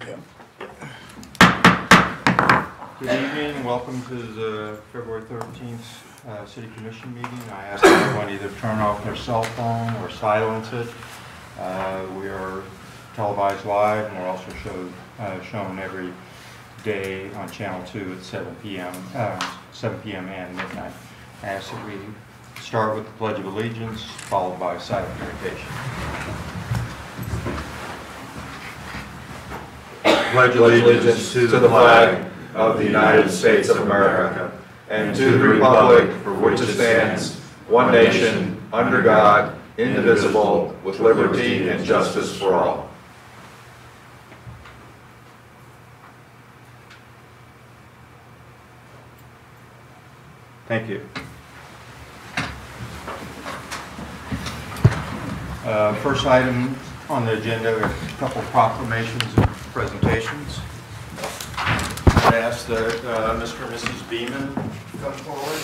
Good evening. Welcome to the February 13th City Commission meeting. I ask everyone either turn off their cell phone or silence it. We are televised live, and we're also shown every day on Channel 2 at 7 p.m. And midnight. I ask that we start with the Pledge of Allegiance, followed by silent meditation. Pledge allegiance to the flag of the United States of America and to the republic for which it stands, one nation, under God, indivisible, with liberty and justice for all. Thank you. First item on the agenda, we have a couple of proclamations and presentations. I ask that Mr. and Mrs. Beeman come forward.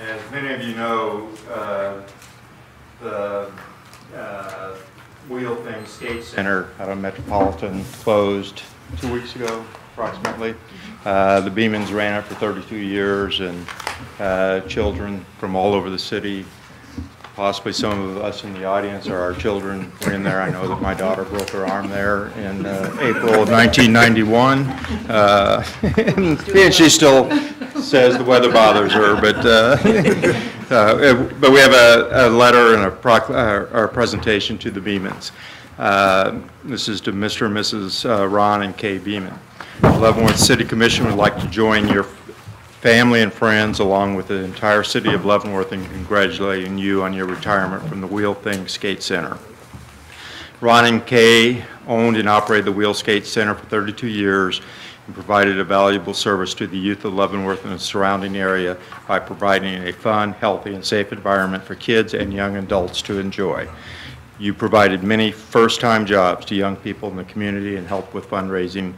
As many of you know, the Wheel Thing Skate Center out of Metropolitan closed 2 weeks ago, approximately. The Beemans ran it for 32 years, and children from all over the city, possibly some of us in the audience are our children, were in there. I know that my daughter broke her arm there in April of 1991, and she still says the weather bothers her, but we have a letter and a presentation to the Beemans. This is to Mr. and Mrs. Ron and Kay Beeman. The Leavenworth City Commission would like to join your family and friends along with the entire city of Leavenworth in congratulating you on your retirement from the Wheel Thing Skate Center. Ron and Kay owned and operated the Wheel Skate Center for 32 years and provided a valuable service to the youth of Leavenworth and the surrounding area by providing a fun, healthy, and safe environment for kids and young adults to enjoy. You provided many first-time jobs to young people in the community and helped with fundraising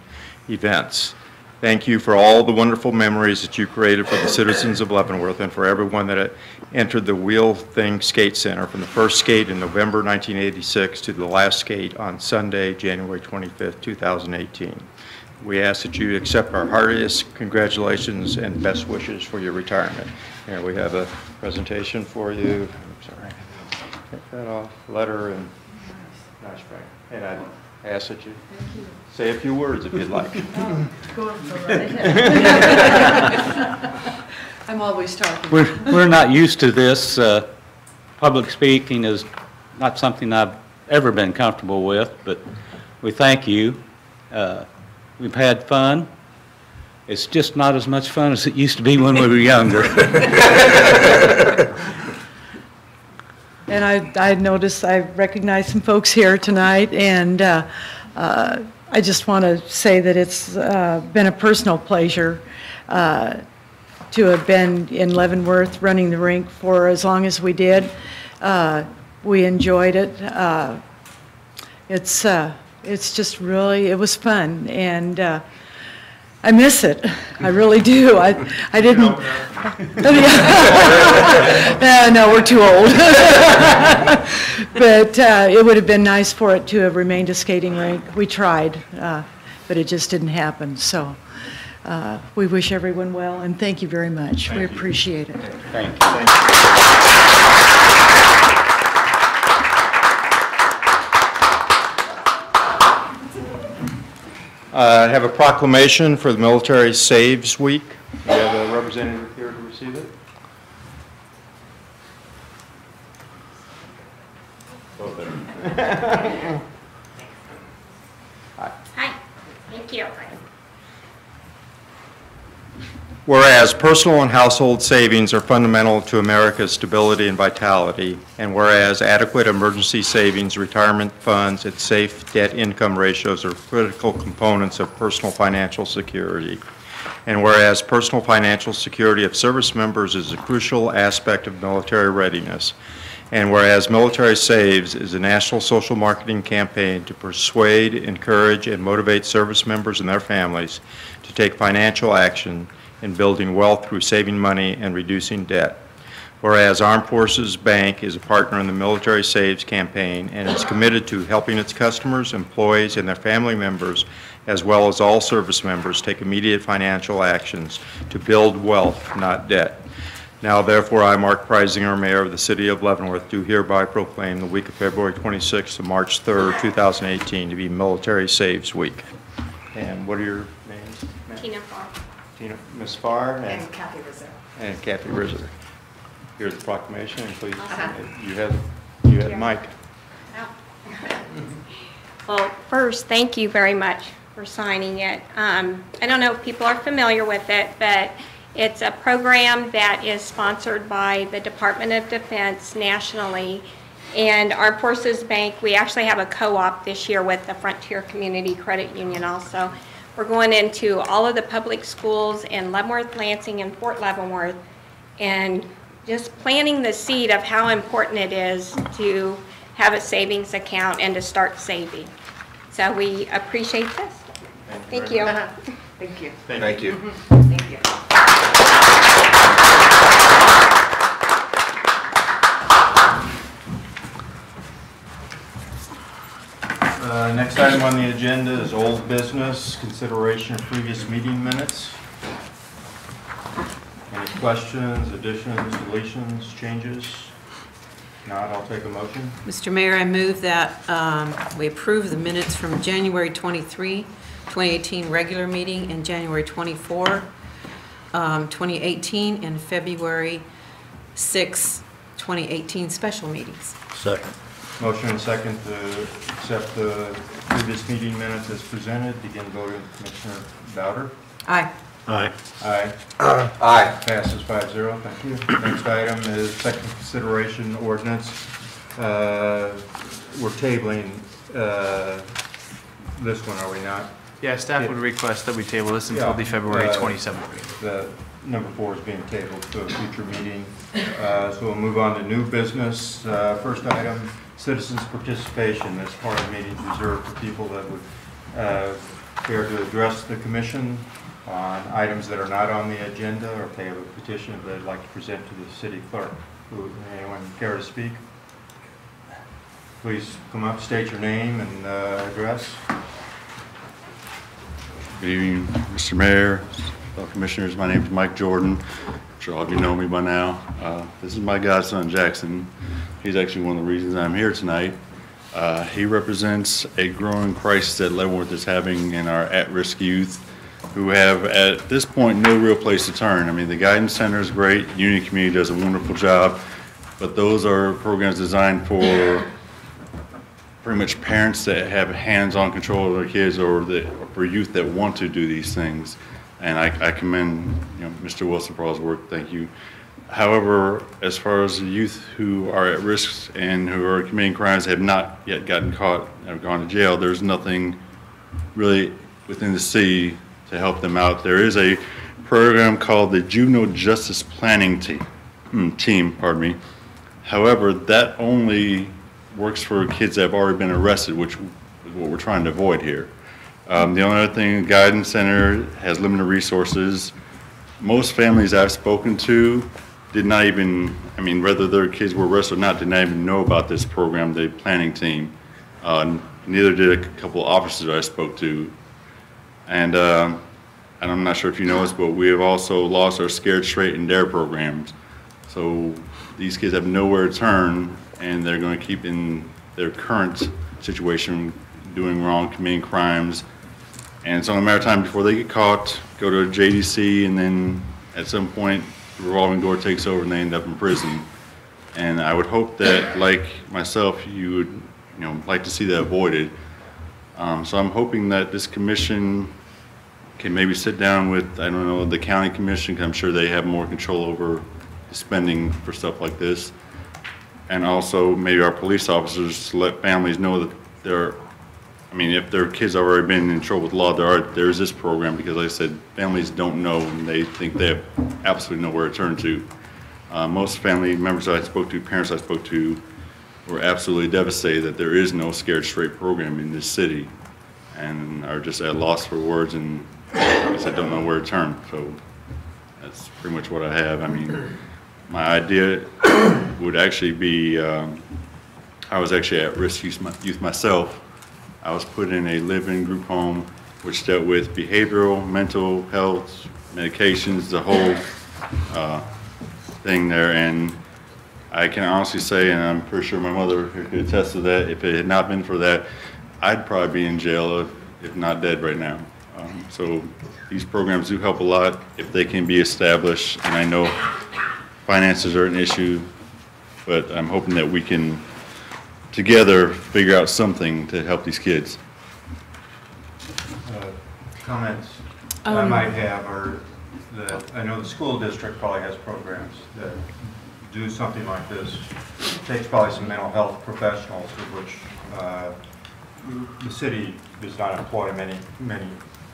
events. Thank you for all the wonderful memories that you created for the citizens of Leavenworth and for everyone that entered the Wheel Thing Skate Center from the first skate in November 1986 to the last skate on Sunday, January 25th, 2018. We ask that you accept our heartiest congratulations and best wishes for your retirement. Here we have a presentation for you. I'm sorry. Take that off. Letter and nice frame. And I ask that you say a few words if you'd like. Go right ahead. I'm always talking. We're not used to this. Public speaking is not something I've ever been comfortable with, but we thank you. We've had fun. It's just not as much fun as it used to be when we were younger. And I noticed, I recognize some folks here tonight, and I just want to say that it's been a personal pleasure to have been in Leavenworth running the rink for as long as we did. We enjoyed it. It's just really, it was fun, and I miss it. I really do. I didn't. No, we're too old. But it would have been nice for it to have remained a skating rink. We tried, but it just didn't happen. So we wish everyone well, and thank you very much. We appreciate it. Thank you. Thank you. I have a proclamation for the Military Saves Week. We have a representative here to receive it. Hi. Thank you. Whereas personal and household savings are fundamental to America's stability and vitality, and whereas adequate emergency savings, retirement funds, and safe debt-income ratios are critical components of personal financial security, and whereas personal financial security of service members is a crucial aspect of military readiness, and whereas Military Saves is a national social marketing campaign to persuade, encourage, and motivate service members and their families to take financial action in building wealth through saving money and reducing debt. Whereas Armed Forces Bank is a partner in the Military Saves campaign and is committed to helping its customers, employees, and their family members, as well as all service members, take immediate financial actions to build wealth, not debt. Now, therefore, I, Mark Preisinger, Mayor of the City of Leavenworth, do hereby proclaim the week of February 26th to March 3rd, 2018 to be Military Saves Week. And what are your names? Tina Farr. Tina, Ms. Farr, And Kathy Rizzo. and Kathy Rizzer. Here's the proclamation, and please, Awesome. you have the mic. Well, first, thank you very much for signing it. I don't know if people are familiar with it, but it's a program that is sponsored by the Department of Defense nationally. And Armed Forces Bank, we actually have a co-op this year with the Frontier Community Credit Union also. We're going into all of the public schools in Leavenworth, Lansing, and Fort Leavenworth, and just planting the seed of how important it is to have a savings account and to start saving. So we appreciate this. Thank you. Thank you. Thank you. Thank you. Next item on the agenda is old business, consideration of previous meeting minutes. Any questions, additions, deletions, changes? If not, I'll take a motion. Mr. Mayor, I move that we approve the minutes from January 23, 2018 regular meeting and January 24, 2018 and February 6, 2018 special meetings. Second. Motion and second to accept the previous meeting minutes as presented. Begin voting. Commissioner Bowder? Aye. Aye. Aye. Aye. Passes 5-0. Thank you. Next item is second consideration ordinance. We're tabling this one, are we not? Yeah, staff would request that we table this until the February 27th meeting. The number 4 is being tabled to a future meeting. So we'll move on to new business. First item, citizens' participation. This part of the meeting is reserved for people that would care to address the commission on items that are not on the agenda, or if they have a petition that they'd like to present to the city clerk. Anyone care to speak? Please come up, state your name and address. Good evening, Mr. Mayor, fellow commissioners. My name is Mike Jordan. I'm sure all of you know me by now. This is my godson, Jackson. He's actually one of the reasons I'm here tonight. He represents a growing crisis that Leavenworth is having in our at-risk youth, who have, at this point, no real place to turn. I mean, the Guidance Center is great. Union Community does a wonderful job, but those are programs designed for pretty much parents that have hands-on control of their kids, or for youth that want to do these things. And I commend Mr. Wilson for all his work. Thank you. However, as far as the youth who are at risk and who are committing crimes have not yet gotten caught, have gone to jail, there's nothing really within the city to help them out. There is a program called the Juvenile Justice Planning Team. However, that only works for kids that have already been arrested, which is what we're trying to avoid here. The only other thing, the Guidance Center has limited resources. Most families I've spoken to did not even, whether their kids were arrested or not, did not even know about this program, the planning team. Neither did a couple of officers I spoke to. And I'm not sure if you know this, but we have also lost our Scared Straight and Dare programs. So these kids have nowhere to turn, and they're going to keep in their current situation doing wrong, committing crimes. And it's only a matter of time before they get caught, go to a JDC, and then at some point the revolving door takes over and they end up in prison. And I would hope that, like myself, you would like to see that avoided. So I'm hoping that this commission can maybe sit down with, the county commission, 'cause I'm sure they have more control over the spending for stuff like this. And also maybe our police officers to let families know that if their kids have already been in trouble with law, there is this program, because like I said, families don't know, and they think they have absolutely nowhere to turn to. Most family members I spoke to, parents I spoke to, were absolutely devastated that there is no Scared Straight program in this city, and are just at a loss for words, and I guess I don't know where to turn. So That's pretty much what I have. I mean, my idea would actually be, I was actually at risk youth myself. I was put in a live-in group home which dealt with behavioral, mental health, medications, the whole thing there. And I can honestly say, and I'm pretty sure my mother could attest to that, if it had not been for that, I'd probably be in jail, if not dead right now. So these programs do help a lot if they can be established. And I know finances are an issue, but I'm hoping that we can together figure out something to help these kids. Comments I might have are that I know the school district probably has programs that do something like this. It takes probably some mental health professionals, of which the city does not employ many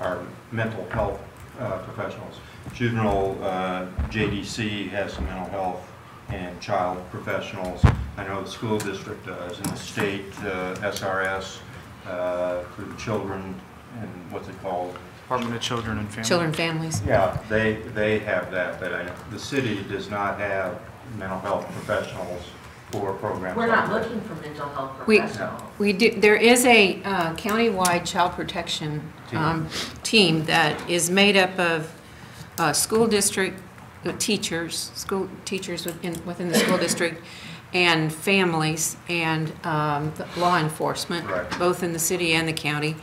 are mental health professionals. Juvenile JDC has some mental health and child professionals. I know the school district does, and the state SRS for the children and what's it called? Department of Children and Families. Children, families. Yeah, they have that, but the city does not have mental health professionals for programs. We're like not that. looking for mental health We professionals. do. There is a countywide child protection team that is made up of school district teachers, within the school district, and families and law enforcement, Right. both in the city and the county,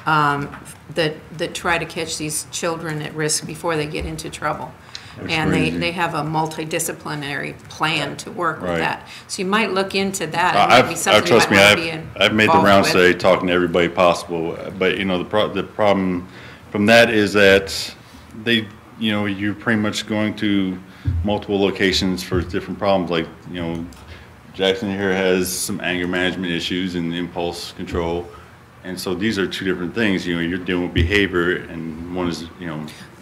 that try to catch these children at risk before they get into trouble. That's and crazy. they have a multidisciplinary plan to work with Right. that. So you might look into that. It might be something you trust me, might wanna be I've made the involved rounds with. today talking to everybody possible, but you know, the problem from that is that you're pretty much going to multiple locations for different problems. Like, Jackson here has some anger management issues and impulse control. And so these are two different things. You're dealing with behavior and one is,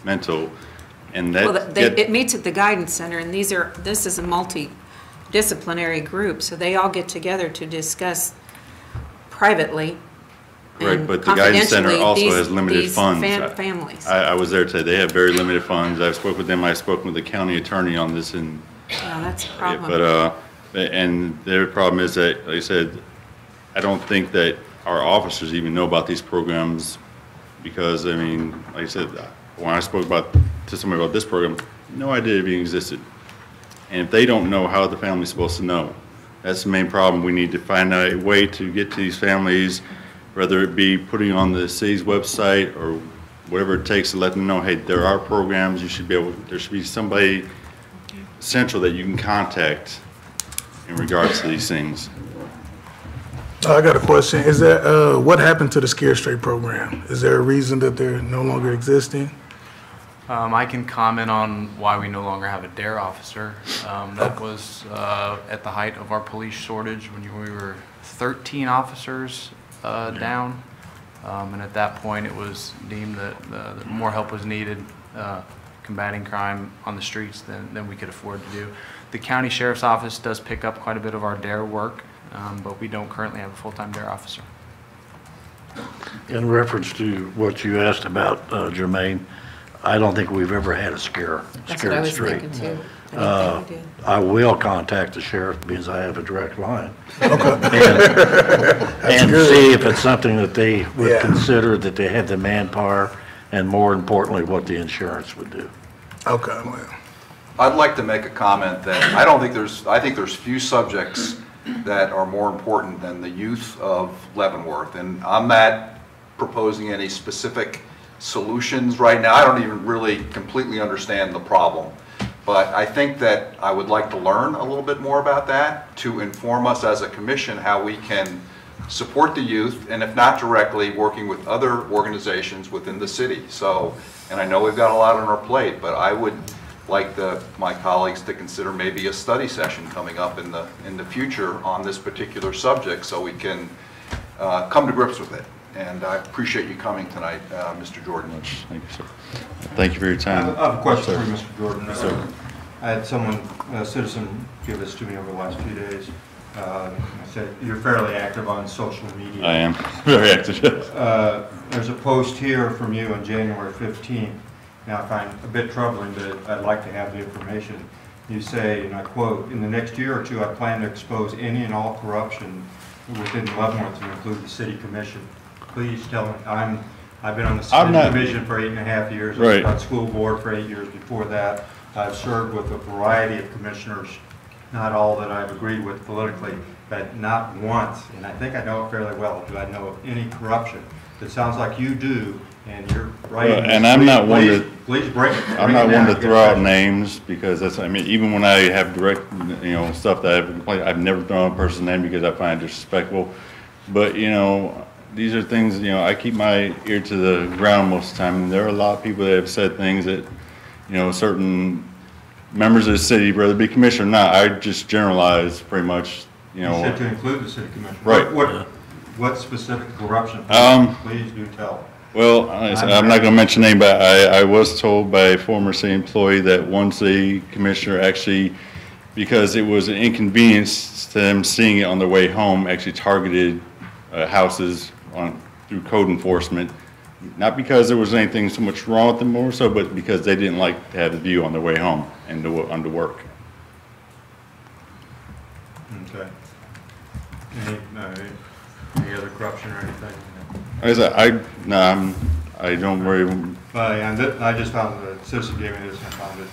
mental. And that Well, it meets at the guidance center, and this is a multidisciplinary group, so they all get together to discuss privately right, and but the guidance center confidentially also these- has limited these funds. families. I was there today. They have very limited funds. I've spoken with them. I've spoken with the county attorney on this, and Yeah, that's a problem. and their problem is that, like I said, I don't think that our officers even know about these programs because, I mean, like I said, when I spoke to somebody about this program, no idea it even existed. And if they don't know, how the family's supposed to know? That's the main problem. We need to find out a way to get to these families, whether it be putting on the city's website or whatever it takes to let them know, hey, there are programs, there should be somebody central that you can contact in regards to these things. I got a question. Is there, what happened to the Scare Straight program? Is there a reason that they're no longer existing? I can comment on why we no longer have a DARE officer. That was at the height of our police shortage when we were 13 officers down. And at that point, it was deemed that more help was needed combating crime on the streets than we could afford to do. The county sheriff's office does pick up quite a bit of our DARE work, but we don't currently have a full-time DARE officer. In reference to what you asked about, Jermaine, I don't think we've ever had a scare That's what I was straight. thinking too. I didn't think we did. I will contact the sheriff because I have a direct line. And see if it's something that they would Yeah. consider, that they have the manpower, and more importantly, what the insurance would do. Okay, well, I'd like to make a comment that I think there's few subjects that are more important than the youth of Leavenworth. And I'm not proposing any specific solutions right now. I don't even really completely understand the problem. But I think that I would like to learn a little bit more about that to inform us as a commission how we can support the youth, and if not directly, working with other organizations within the city. So, and I know we've got a lot on our plate, but I would like my colleagues to consider maybe a study session coming up in the future on this particular subject so we can come to grips with it. And I appreciate you coming tonight, Mr. Jordan. Thank you, sir. Thank you for your time. I have a question for you, Mr. Jordan. I had a citizen, give this to me over the last few days. I said, you're fairly active on social media. I am very active. There's a post here from you on January 15th Now, I find a bit troubling, but I'd like to have the information. You say, and I quote, "In the next year or two, I plan to expose any and all corruption within Leavenworth to include the city commission." Please tell me, I've been on the city commission for 8.5 years. Right. I was on school board for 8 years before that. I've served with a variety of commissioners, not all that I've agreed with politically, but not once, and I think I know it fairly well, do I know of any corruption. It sounds like you do, and you're right. And I'm not one to, please bring it. I'm not one to throw out names, because that's, I mean, even when I have direct, you know, stuff that I've complained, I've never thrown out a person's name because I find it disrespectful. But, you know, these are things, you know, I keep my ear to the ground most of the time, and there are a lot of people that have said things that, you know, certain members of the city, whether it be commissioner or not, I just generalize pretty much, you know. You said to include the city commission. Right. What specific corruption? Please do tell. Well, I'm not going to mention name, but I was told by a former city employee that one city commissioner actually, because it was an inconvenience to them seeing it on their way home, actually targeted houses through code enforcement. Not because there was anything so much wrong with them more so, but because they didn't like to have the view on their way home and to work. Okay. Any other corruption or anything? Like I said, I don't worry. I just found the citizen gave me this, and I found it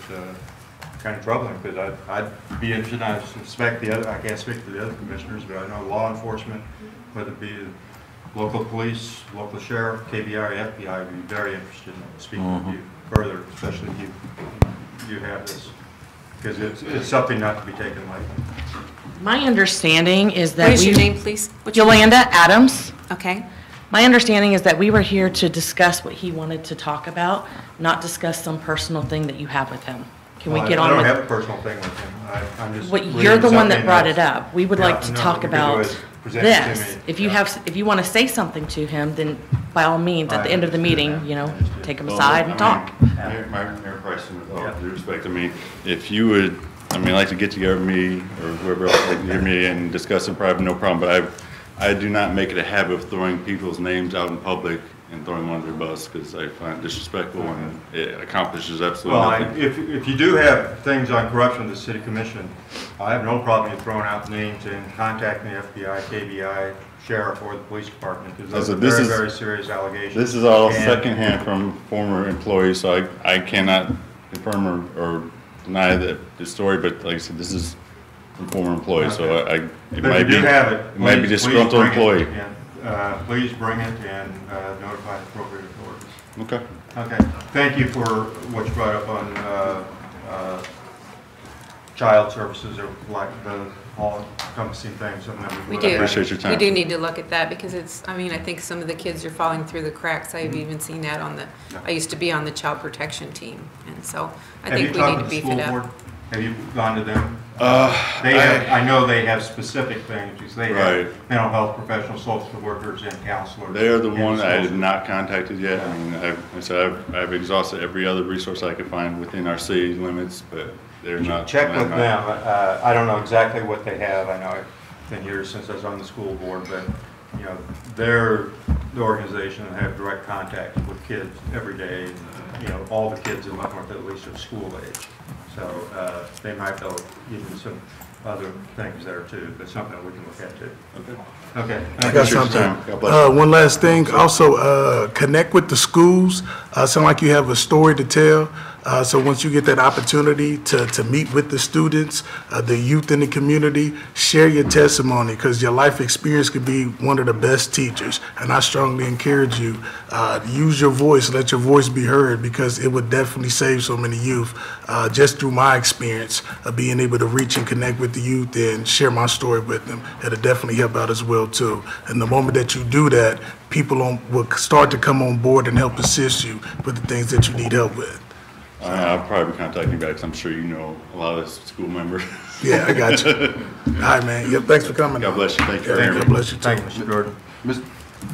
kind of troubling, because I'd be interested. I suspect the other. I can't speak for the other commissioners, but I know law enforcement, whether it be local police, local sheriff, KBI, or FBI, would be very interested in speaking with you further, especially if you have this, because it's something not to be taken lightly. My understanding is that What is your name, please? What's your Yolanda Adams. Okay. My understanding is that we were here to discuss what he wanted to talk about, not discuss some personal thing that you have with him. Can we get on with? I don't have a personal thing with him. I'm just. What, you're the one that brought it up. We would like to talk about present it to this. me. If you want to say something to him, then by all means, at the end of the meeting, you know, take him Well, aside and talk. Mayor Price, with all due respect, I mean, if you would, I mean, like to get together with me or whoever else like to hear me and discuss in private, no problem. But I do not make it a habit of throwing people's names out in public and throwing them under the bus, because I find it disrespectful and it accomplishes absolutely nothing. If you do have things on corruption with the city commission, I have no problem in throwing out names and contacting the FBI, KBI, sheriff, or the police department, because those are very, very serious allegations. This is all secondhand from former employees, so I cannot confirm or deny the story, but like I said, this is from former employees, so it might be disgruntled employee. Please bring it and notify the appropriate authorities. Okay. Okay. Thank you for what you brought up on child services, or like the all-encompassing things. We do. Appreciate your time. We do need to look at that, because it's, I mean, I think some of the kids are falling through the cracks. I've even seen that on I used to be on the child protection team, and so I think we need to beef it up. Have you gone to them? I know they have specific things, because they have mental health professionals, social workers, and counselors. They are the one I have not contacted yet. I mean, I've exhausted every other resource I could find within our city limits, but they're not. Check with them. I don't know exactly what they have. I know I've been here since I was on the school board, but you know, they're the organization that have direct contact with kids every day. And, you know, all the kids in Leavenworth at least are school age. So they might be able to give you some other things there too, but something that we can look at too. Okay. I got something. One last thing. Also, connect with the schools. Sound like you have a story to tell. So once you get that opportunity to meet with the students, the youth in the community, share your testimony, because your life experience could be one of the best teachers. And I strongly encourage you, use your voice, let your voice be heard, because it would definitely save so many youth. Just through my experience of being able to reach and connect with the youth and share my story with them, it'll definitely help out as well too. And the moment that you do that, people will start to come on board and help assist you with the things that you need help with. I'll probably contact you guys. I'm sure you know a lot of the school members. Yeah, I got you. All right, man. Yep, thanks for coming. God bless you. Thank you. God bless you too. Thank you, Mr. Jordan.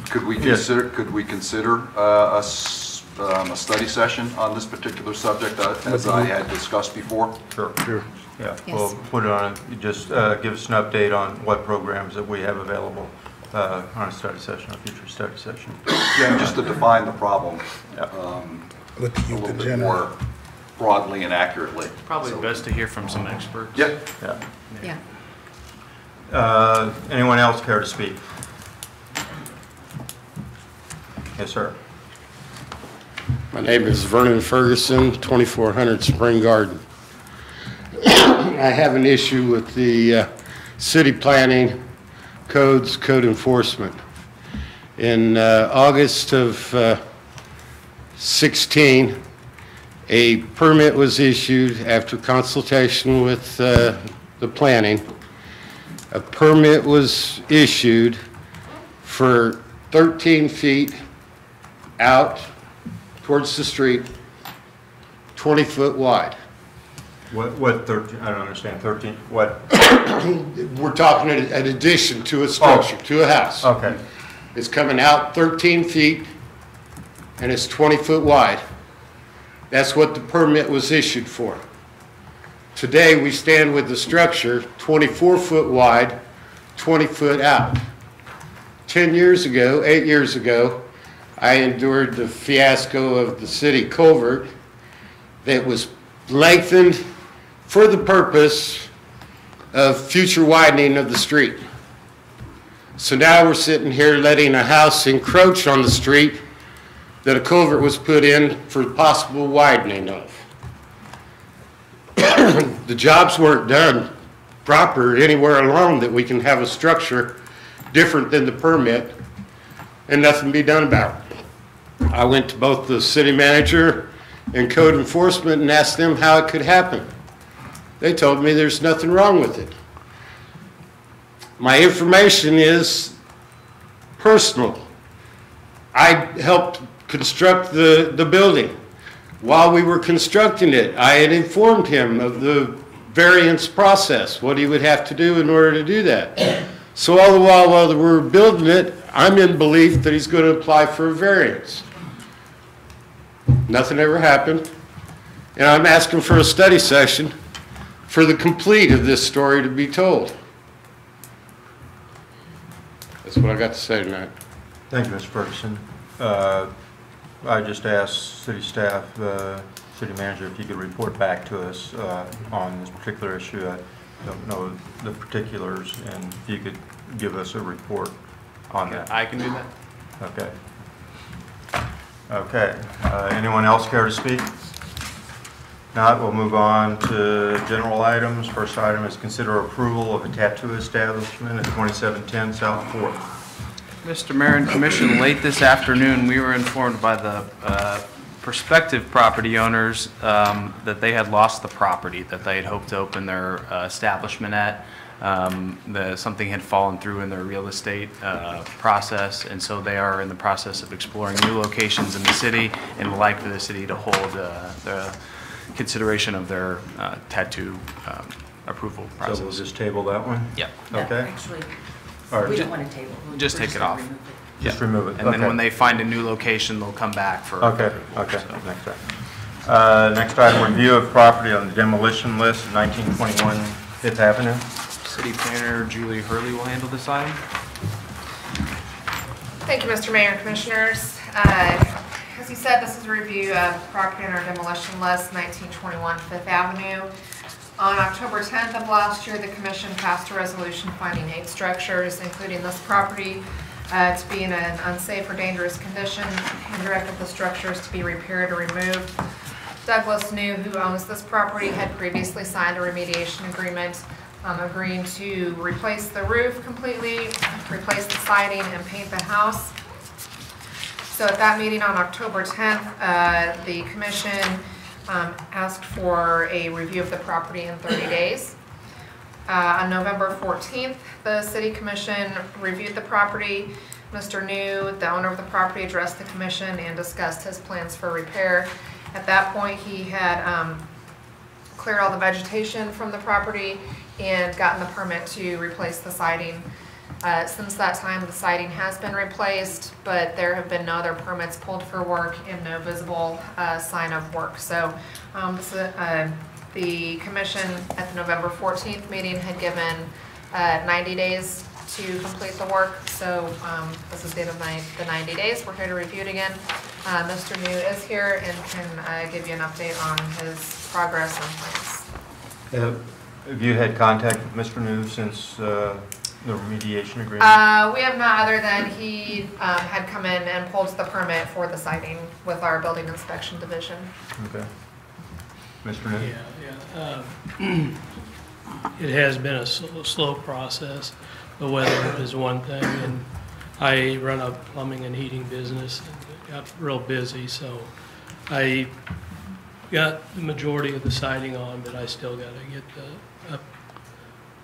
Could we consider a study session on this particular subject, as I had discussed before? Sure. Yeah, Yes. we'll put it on. Just give us an update on what programs that we have available on a study session, a future study session. Yeah, just to define the problem. with the a youth little in bit general. more broadly and accurately. Probably So- best to hear from some experts. Yeah. Yeah. Anyone else care to speak? Yes, sir. My name is Vernon Ferguson, 2400 Spring Garden. I have an issue with the city planning codes, code enforcement. In August of 16, a permit was issued after consultation with the planning. A permit was issued for 13 feet out towards the street, 20 foot wide. What 13, I don't understand, 13, what? We're talking an addition to a structure, to a house. Okay. It's coming out 13 feet and it's 20 foot wide. That's what the permit was issued for. Today, we stand with the structure 24 foot wide, 20 foot out. 10 years ago, 8 years ago, I endured the fiasco of the city culvert that was lengthened for the purpose of future widening of the street. So now we're sitting here letting a house encroach on the street that a culvert was put in for possible widening of. The jobs weren't done proper anywhere along that we can have a structure different than the permit and nothing be done about it. I went to both the city manager and code enforcement and asked them how it could happen. They told me there's nothing wrong with it. My information is personal. I helped construct the building. While we were constructing it, I had informed him of the variance process, what he would have to do in order to do that. So all the while we were building it, I'm in belief that he's going to apply for a variance. Nothing ever happened. And I'm asking for a study session for the complete of this story to be told. That's what I got to say tonight. Thank you, Mr. Ferguson. I just asked city staff, city manager, if you could report back to us on this particular issue. I don't know the particulars, and if you could give us a report on that. I can do that. Okay. Okay. Anyone else care to speak? Not, we'll move on to general items. First item is consider approval of a tattoo establishment at 2710 South 4th. Mr. Mayor and Commission, late this afternoon, we were informed by the prospective property owners that they had lost the property that they had hoped to open their establishment at. Something had fallen through in their real estate process, and so they are in the process of exploring new locations in the city and would like for the city to hold the consideration of their tattoo approval process. So we'll just table that one? Yeah. Okay. Actually, All right. we don't want to table. Just take it off. Just remove it. And then Okay. when they find a new location, they'll come back for. Okay, approval, okay, so. next item. Next item, review of property on the demolition list, 1921 Fifth Avenue. City Planner Julie Hurley will handle this item. Thank you, Mr. Mayor and Commissioners. As you said, this is a review of property on our demolition list, 1921 Fifth Avenue. On October 10th of last year, the Commission passed a resolution finding 8 structures, including this property, to be in an unsafe or dangerous condition, and directed the structures to be repaired or removed. Douglas New, who owns this property, had previously signed a remediation agreement agreeing to replace the roof completely, replace the siding, and paint the house. So at that meeting on October 10th, the Commission asked for a review of the property in 30 days. On November 14th, the City Commission reviewed the property. Mr. New, the owner of the property, addressed the Commission and discussed his plans for repair. At that point, he had cleared all the vegetation from the property and gotten the permit to replace the siding. Since that time, the siding has been replaced, but there have been no other permits pulled for work and no visible sign of work. So the Commission at the November 14th meeting had given 90 days to complete the work. So this is the end of the 90 days. We're here to review it again. Mr. New is here and can give you an update on his progress and plans. Have you had contact with Mr. New since the remediation agreement? We have not, other than he had come in and pulled the permit for the siding with our building inspection division. Okay. Mr. New? Yeah. It has been a slow process. The weather is one thing, and I run a plumbing and heating business and got real busy, so I got the majority of the siding on, but I still got to get the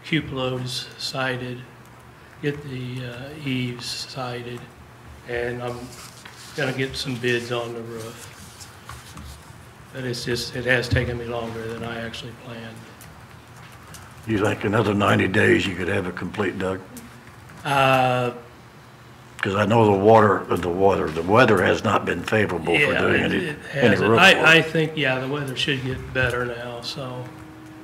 cupolas sided, get the eaves sided, and I'm going to get some bids on the roof. But it's just, it has taken me longer than I actually planned. You think another 90 days you could have it complete, Doug? Because I know the weather has not been favorable for doing any roof work. I think, yeah, the weather should get better now, so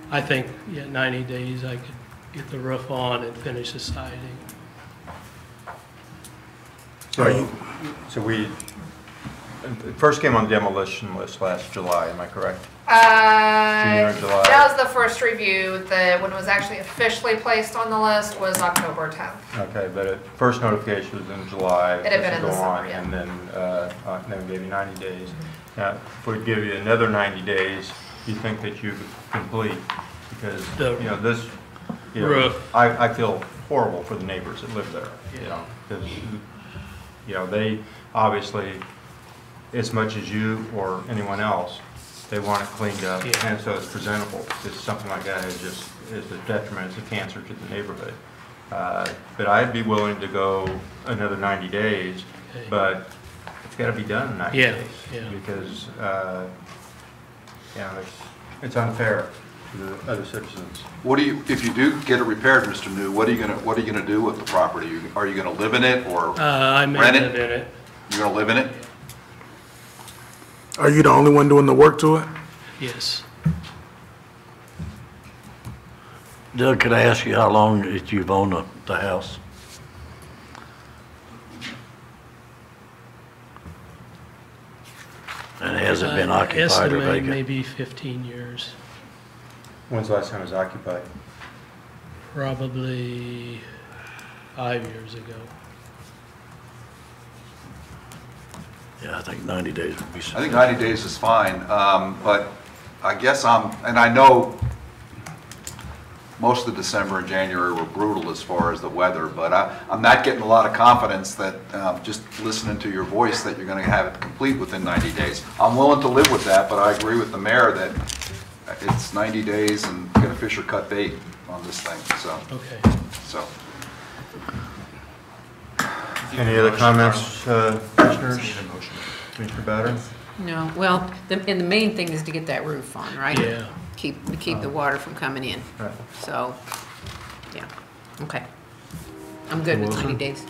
I think, yeah, 90 days I could get the roof on and finish the siding. So we it first came on the demolition list last July, am I correct? June or July? That was the first review. When it was actually officially placed on the list was October 10th. Okay, but first notification was in July. It had been in the summer, yeah. And then we gave you 90 days. Now, if we give you another 90 days, you think that you could complete? Because, this, roof. I feel horrible for the neighbors that live there, because, they obviously, as much as you or anyone else, they want it cleaned up, and so it's presentable. Because something like that is a detriment, it's a cancer to the neighborhood. But I'd be willing to go another 90 days, but it's got to be done in 90 days. Because, it's unfair to the other citizens. What do you, if you do get it repaired, Mr. New, what are you gonna do with the property? Are you gonna live in it or I may rent live in it. You're gonna live in it? Are you the only one doing the work to it? Yes. Doug, could I ask you how long that you've owned the house? And has it been occupied or vacant? Maybe 15 years. When's the last time it was occupied? Probably 5 years ago. Yeah, I think 90 days would be. I think 90 days is fine, but I guess and I know most of December and January were brutal as far as the weather, but I'm not getting a lot of confidence that just listening to your voice that you're going to have it complete within 90 days. I'm willing to live with that, but I agree with the mayor that it's 90 days and get a fish or cut bait on this thing, so. Okay. So. Any other comments, commissioners? Commissioner Batter? No, well, and the main thing is to get that roof on, right? Yeah. Keep the water from coming in. Right. So, yeah, okay. I'm good with 90 days.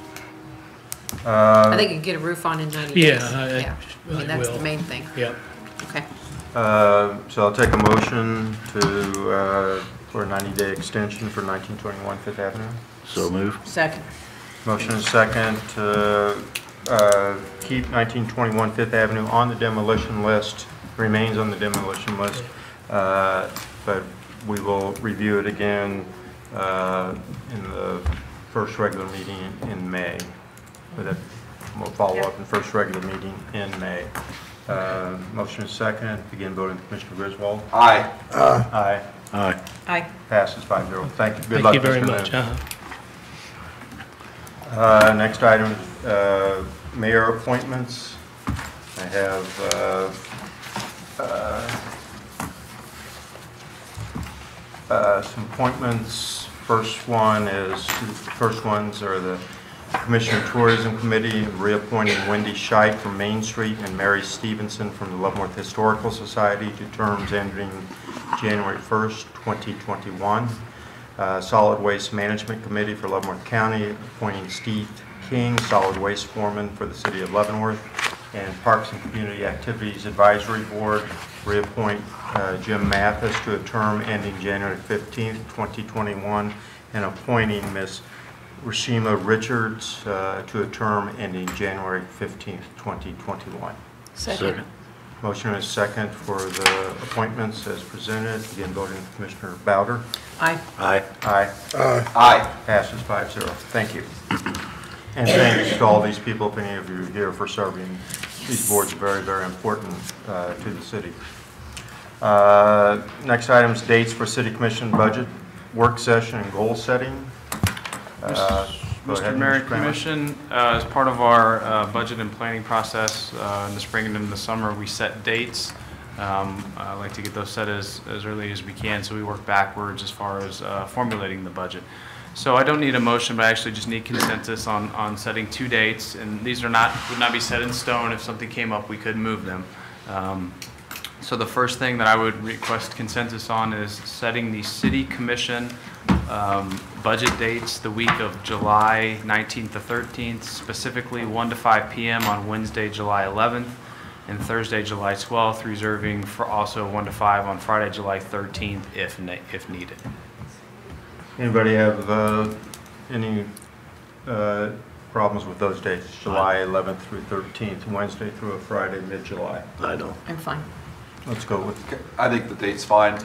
I think you can get a roof on in 90 days. Yeah, I mean, that's the will. main thing. Yep. Okay. So I'll take a motion for a 90-day extension for 1921 Fifth Avenue. So move. Second. Motion is second to keep 1921 Fifth Avenue on the demolition list, remains on the demolition list, but we will review it again in the first regular meeting in May. We'll follow up in first regular meeting in May. Motion is second. Begin voting. Commissioner Griswold. Aye. Aye. Aye. Aye. Passes 5-0. Thank you. Good Thank luck, you very Mr. much. Moon. Next item, mayor appointments. I have some appointments. First ones are the Commissioner Tourism Committee, reappointing Wendy Scheit from Main Street and Mary Stevenson from the Leavenworth Historical Society to terms ending January 1st, 2021. Solid Waste Management Committee for Leavenworth County, appointing Steve King, Solid Waste Foreman for the City of Leavenworth. And Parks and Community Activities Advisory Board, reappoint Jim Mathis to a term ending January 15th, 2021, and appointing Ms. Rashima Richards to a term ending January 15th, 2021. Second. Motion is second for the appointments as presented. Again, voting Commissioner Bowder. Aye. Aye. Aye. Aye. Passes 5-0. Thank you. And thanks to all these people, if any of you are here, for serving. These boards are very, very important to the city. Next item is dates for City Commission budget work session and goal setting. Mr. Mayor and Commission, as part of our budget and planning process in the spring and in the summer, we set dates. I like to get those set as early as we can, so we work backwards as far as formulating the budget. So I don't need a motion, but I actually just need consensus on setting 2 dates, and these would not be set in stone. If something came up, we could move them. So the first thing that I would request consensus on is setting the City Commission budget dates the week of July 19th to 13th, specifically 1 to 5 p.m. on Wednesday, July 11th, and Thursday, July 12th, reserving for also 1 to 5 on Friday, July 13th, if needed. Anybody have any problems with those dates? July 11th through 13th, Wednesday through a Friday, mid-July. I don't. I'm fine. Let's go with. I think the date's fine.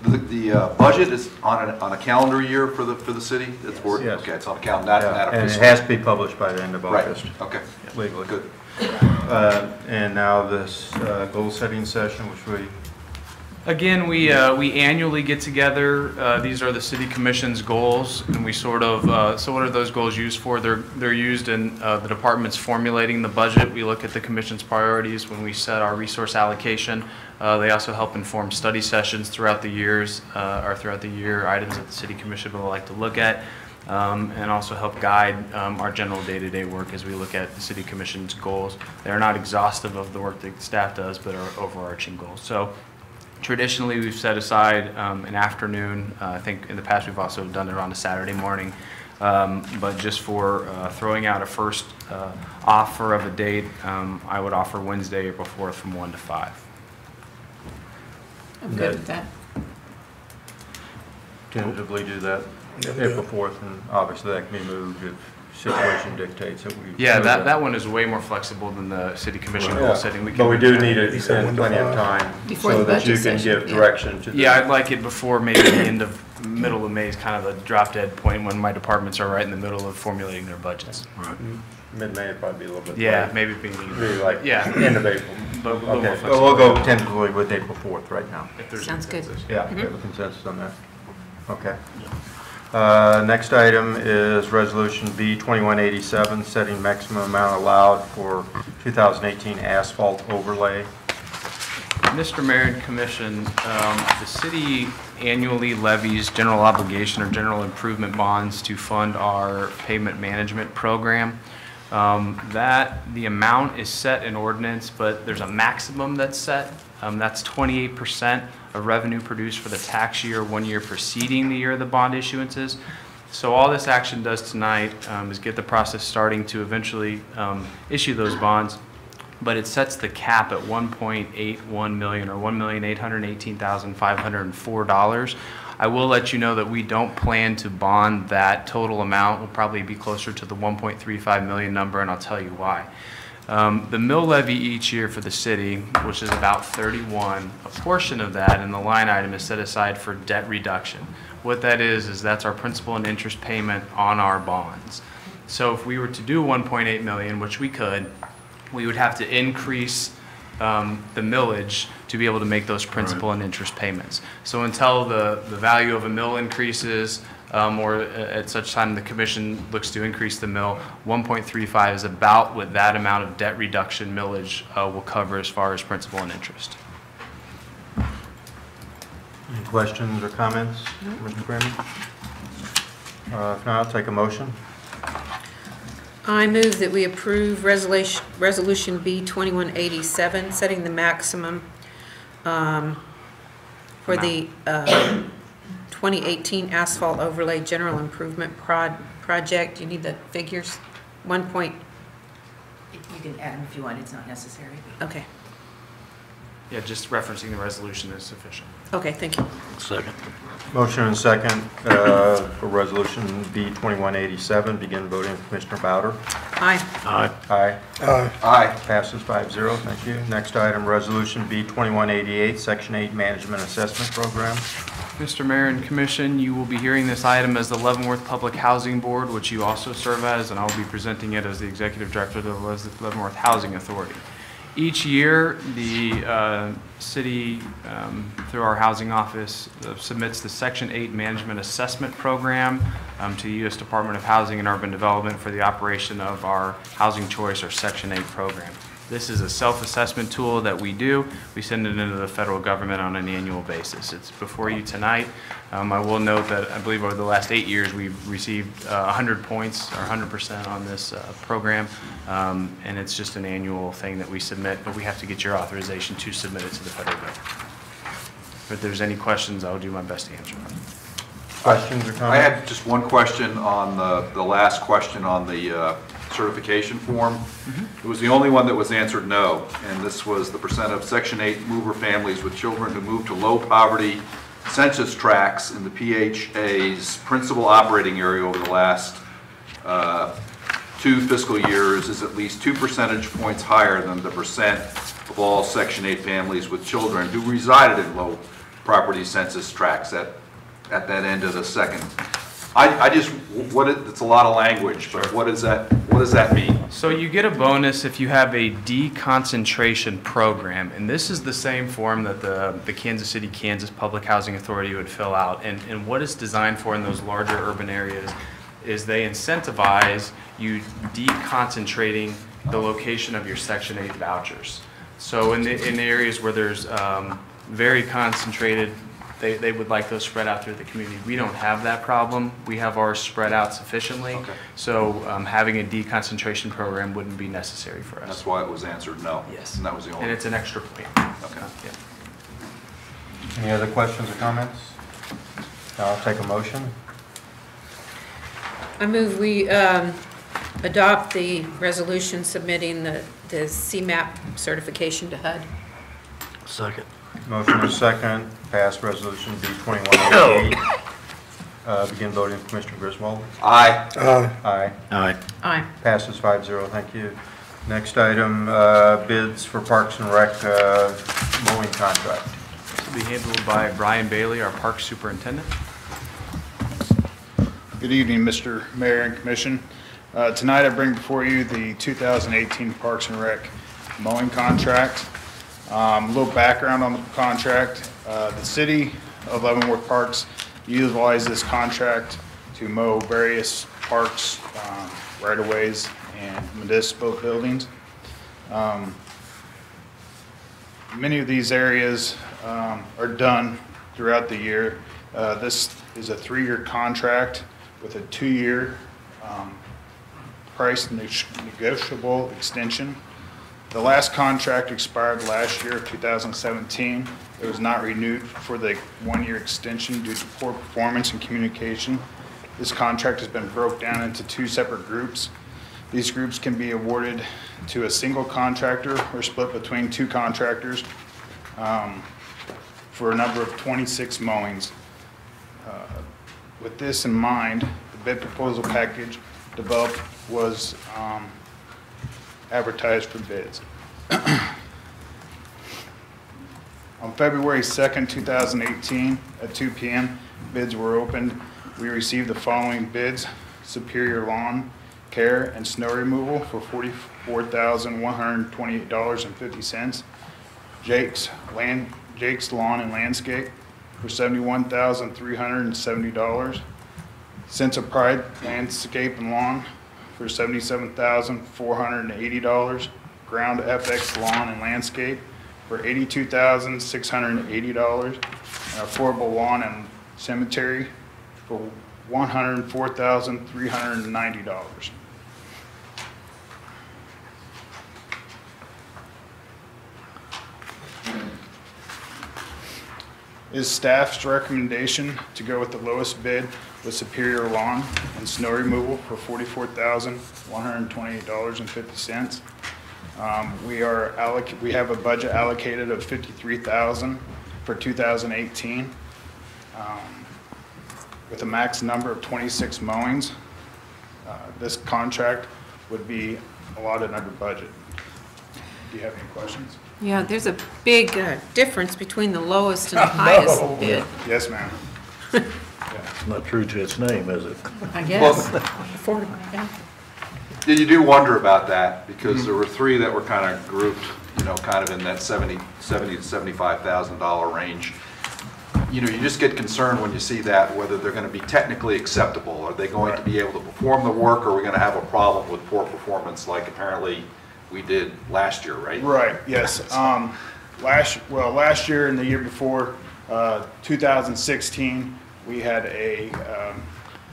The budget is on a calendar year for the city? It's working? Yes. Okay, it's on a calendar, not a And it fiscal. has to be published by the end of Right, August. okay. Legally. Good. And now this goal setting session, which we. Again, we annually get together. These are the City Commission's goals, and we sort of, so what are those goals used for? They're used in the departments formulating the budget. We look at the Commission's priorities when we set our resource allocation. They also help inform study sessions throughout the years, or throughout the year, items that the City Commission would like to look at, and also help guide our general day-to-day work as we look at the City Commission's goals. They're not exhaustive of the work that staff does, but are overarching goals. So traditionally, we've set aside an afternoon. I think in the past we've also done it on a Saturday morning. But just for throwing out a first offer of a date, I would offer Wednesday, April 4th from 1 to 5. I'm good with that. Tentatively do that April 4th, and obviously that can be moved if situation dictates that we. Yeah, that one is way more flexible than the City Commission goal setting. But we do need it in plenty of time Before so the that you budget can session, give yeah. direction to the. Yeah, I'd like it before maybe the middle of May is kind of a drop dead point when my departments are right in the middle of formulating their budgets. Right. Mid-May would probably be a little bit. Yeah, late. maybe being Maybe like end of April. But a little more Okay, well, we'll flexible. go tentatively with April 4th right now. If there's Sounds good. consensus. Yeah, we have a consensus on that. Okay. Next item is Resolution B 2187, setting maximum amount allowed for 2018 asphalt overlay. Mr. Mayor and Commission, the city annually levies general obligation or general improvement bonds to fund our pavement management program. The amount is set in ordinance, but there's a maximum that's set. That's 28% of revenue produced for the tax year 1 year preceding the year of the bond issuances. So all this action does tonight is get the process starting to eventually issue those bonds, but it sets the cap at $1.81 million or $1,818,504. I will let you know that we don't plan to bond that total amount. We'll probably be closer to the 1.35 million number, and I'll tell you why. The mill levy each year for the city, which is about 31, a portion of that in the line item is set aside for debt reduction. What that is that's our principal and interest payment on our bonds. So if we were to do 1.8 million, which we could, we would have to increase the millage to be able to make those principal and interest payments. So until the value of a mill increases, or at such time the commission looks to increase the mill, 1.35 is about what that amount of debt reduction millage will cover as far as principal and interest. Any questions or comments, Mr. Freeman? If not, I'll take a motion. I move that we approve Resolution B 2187, setting the maximum for the 2018 asphalt overlay general improvement project. You need the figures? 1 point. You can add them if you want, it's not necessary. Okay. Yeah, just referencing the resolution is sufficient. Okay, thank you. Second. Motion and second for Resolution B 2187. Begin voting. Commissioner Bowder. Aye. Aye. Aye. Aye. Aye. Passes 5-0. Thank you. Next item, Resolution B 2188, Section 8 Management Assessment Program. Mr. Mayor and Commission, you will be hearing this item as the Leavenworth Public Housing Board, which you also serve as, and I'll be presenting it as the Executive Director of the Leavenworth Housing Authority. Each year, the city, through our housing office, submits the Section 8 Management Assessment Program to the U.S. Department of Housing and Urban Development for the operation of our Housing Choice or Section 8 program. This is a self-assessment tool that we do. We send it into the federal government on an annual basis. It's before you tonight. I will note that I believe over the last 8 years we've received 100 points or 100% on this program, and it's just an annual thing that we submit, but we have to get your authorization to submit it to the federal government. If there's any questions, I'll do my best to answer them. Questions or I comments? had just one question on the last question on the certification form. It was the only one that was answered no, and this was the percent of Section 8 mover families with children who move to low poverty census tracts in the PHA's principal operating area over the last 2 fiscal years is at least 2 percentage points higher than the percent of all Section 8 families with children who resided in low property census tracts at that end of the second. I just, it's a lot of language, but what does that mean? So you get a bonus if you have a deconcentration program, and this is the same form that the Kansas City, Kansas Public Housing Authority would fill out. And what it's designed for in those larger urban areas is they incentivize you deconcentrating the location of your Section 8 vouchers. So in the areas where there's very concentrated, they would like those spread out through the community. We don't have that problem. We have ours spread out sufficiently. Okay. So having a deconcentration program wouldn't be necessary for us. That's why it was answered no. Yes. And that was the only. And it's an extra point. Okay. Yeah. Any other questions or comments? I'll take a motion. I move we adopt the resolution submitting the CMAP certification to HUD. Second. Motion is second. Pass Resolution B 2188. Begin voting. Commissioner Griswold. Aye. Aye. Aye. Aye. Passes 5-0. Thank you. Next item, bids for Parks and Rec mowing contract. This will be handled by Brian Bailey, our Park Superintendent. Good evening, Mr. Mayor and Commission. Tonight I bring before you the 2018 Parks and Rec mowing contract. A little background on the contract. The City of Leavenworth Parks utilizes this contract to mow various parks, right-of-ways, and municipal buildings. Many of these areas are done throughout the year. This is a 3-year contract with a 2-year price negotiable extension. The last contract expired last year of 2017. It was not renewed for the 1-year extension due to poor performance and communication. This contract has been broke down into 2 separate groups. These groups can be awarded to a single contractor or split between 2 contractors for a number of 26 mowings. With this in mind, the bid proposal package developed was advertised for bids. On February 2nd, 2018, at 2 p.m., bids were opened. We received the following bids: Superior Lawn Care and Snow Removal for $44,128.50. Jake's Lawn and Landscape for $71,370. Sense of Pride Landscape and Lawn for $77,480. Ground FX Lawn and Landscape for $82,680. And Affordable Lawn and Cemetery for $104,390. Is staff's recommendation to go with the lowest bid with Superior Lawn and Snow Removal for $44,128.50. We have a budget allocated of $53,000 for 2018. with a max number of 26 mowings. This contract would be allotted under budget. Do you have any questions? Yeah, there's a big difference between the lowest and the highest bid. Yes, ma'am. It's not true to its name, is it? I guess. Affordable, yeah. You do wonder about that, because there were three that were kind of grouped, you know, kind of in that $70,000 to $75,000 range. You know, you just get concerned when you see that, whether they're going to be technically acceptable. Are they going to be able to perform the work, or are we going to have a problem with poor performance like apparently we did last year, right? Right, yes. Last year and the year before, 2016, we had a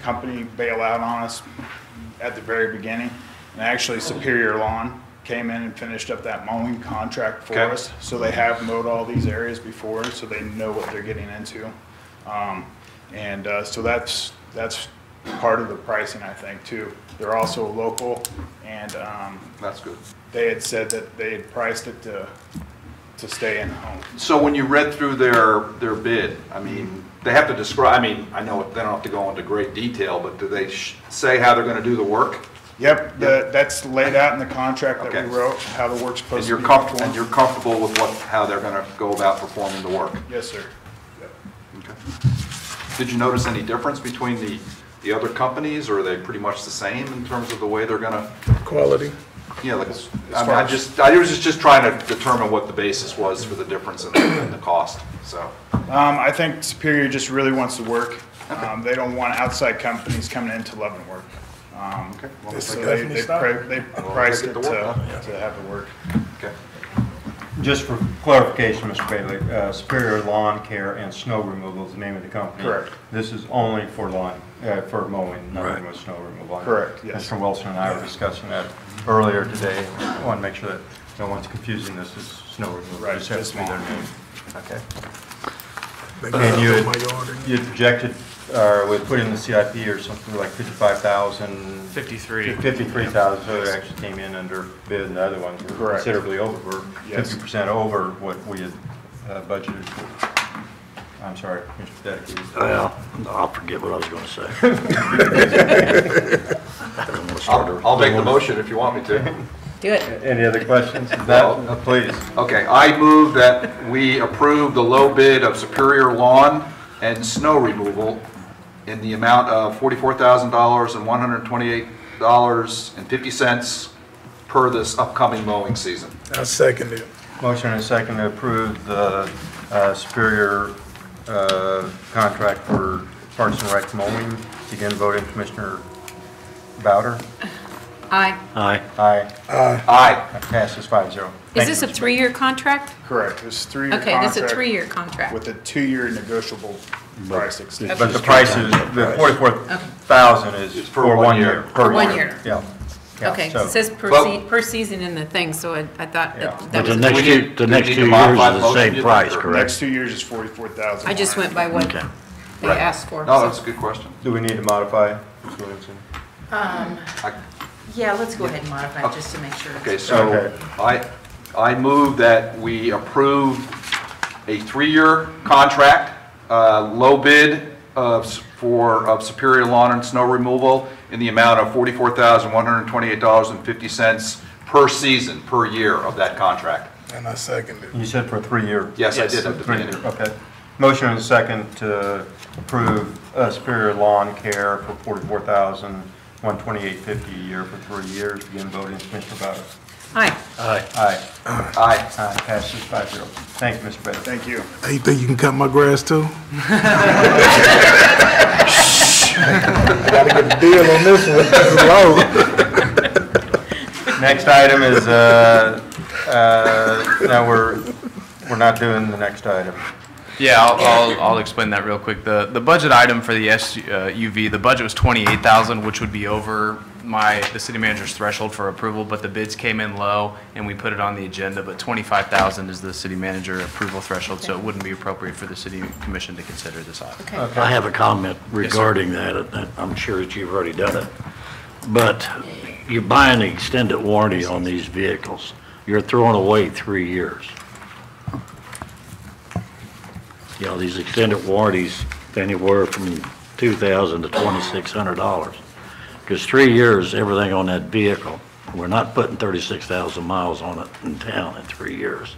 company bail out on us at the very beginning. And actually Superior Lawn came in and finished up that mowing contract for us. So they have mowed all these areas before, so they know what they're getting into. So that's part of the pricing, I think, too. They're also local, and that's good. They had said that they had priced it to stay in home. So when you read through their bid, I mean, they have to describe, I mean, I know they don't have to go into great detail, but do they say how they're going to do the work? Yep, that's laid out in the contract that we wrote, how the work's supposed to be performed. And you're comfortable with how they're going to go about performing the work? Yes, sir. Yep. Okay. Did you notice any difference between the other companies, or are they pretty much the same in terms of the way they're going to? Quality. Yeah, like, I was just trying to determine what the basis was for the difference in the cost, so. I think Superior just really wants to work. They don't want outside companies coming into Leavenworth. Okay. Well, So they priced it to have it work. Okay. Just for clarification, Mr. Bailey, Superior Lawn Care and Snow Removal is the name of the company. Correct. This is only for lawn, for mowing, nothing with snow removal. Correct, yes. Mr. Wilson and I were discussing that earlier today. I want to make sure that no one's confusing this as snow removal. Right, Just has to be their name. Okay. And you projected, we put in the CIP or something like 55,000. 53,000, so it actually came in under bid, and the other ones were considerably over, 50% over what we had budgeted for. I'm sorry, Mr. Dedicated. Well, I'll forget what I was going to say. I'll make the motion if you want me to. Do it. Any other questions? No, please. Okay, I move that we approve the low bid of Superior Lawn and Snow Removal in the amount of $44,000 and $128.50 per this upcoming mowing season. I second it. Motion and a second to approve the Superior contract for Parks and Rec mowing. Again, voting Commissioner Bowder. Aye. Aye. Aye. Aye. That passes 5-0. Is this a 3-year contract? Correct. It's a 3-year contract. Okay, this is a 3-year contract. With a 2-year negotiable price extension. But the price is, the 44,000 is for 1 year. For 1 year. Yeah. Yeah, Okay, so- it says per season in the thing, so I thought that But was. the next Do we two, need- the do we next need 2 to years modify is the the motion, same you price, think, or- correct? Next 2 years is 44,000. I just went by what Okay. they asked for. No, so- that's a good question. Do we need to modify, Ms. Williamson? Yeah, let's go ahead and modify it just to make sure. Okay, so I move that we approve a 3-year contract, low bid of Superior Lawn and Snow Removal in the amount of $44,128.50 per season, per year of that contract. And I second it. You said for 3 years? Yes, I did at the 3 beginning. years, okay. Motion and a second to approve Superior Lawn Care for $44,128.50 a year for 3 years. Begin voting, Commissioner Bowder. Aye. Aye. Aye. Aye. Aye, passes 5-0. Thank you, Mr. Bailey. Thank you. Hey, you think you can cut my grass too? I gotta get a deal on this one. This is low. Next item is, no, we're not doing the next item. Yeah, I'll explain that real quick. The budget item for the SUV, the budget was $28,000, which would be over the city manager's threshold for approval, but the bids came in low and we put it on the agenda, but $25,000 is the city manager approval threshold, so it wouldn't be appropriate for the city commission to consider this item. Okay. I have a comment regarding that. I'm sure that you've already done it. But you're buying an extended warranty on these vehicles. You're throwing away 3 years. You know, these extended warranties, anywhere from $2,000 to $2,600. Because 3 years, everything on that vehicle, we're not putting 36,000 miles on it in town in 3 years.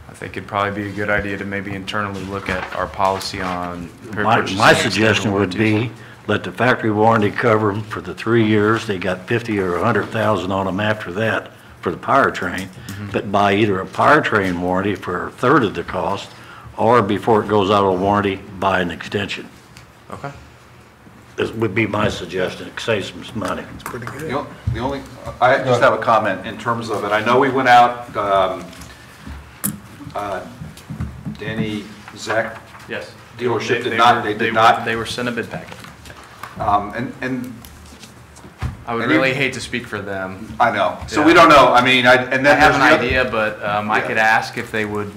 I think it'd probably be a good idea to maybe internally look at our policy on My purchasing suggestion would warranties. be, let the factory warranty cover them for the 3 years. They got 50 or 100,000 on them after that for the powertrain. But buy either a powertrain warranty for a third of the cost, or before it goes out of warranty, buy an extension. Okay. This would be my suggestion. It saves some money. It's pretty good. The only, I just have a comment in terms of it. I know we went out, Danny Zek Yes. dealership did not, they did not. They were sent a bid packet. And I would and really you- hate to speak for them. I know. So Yeah. we don't know. I mean, and then I have there's an the other- idea, but I could ask if they would,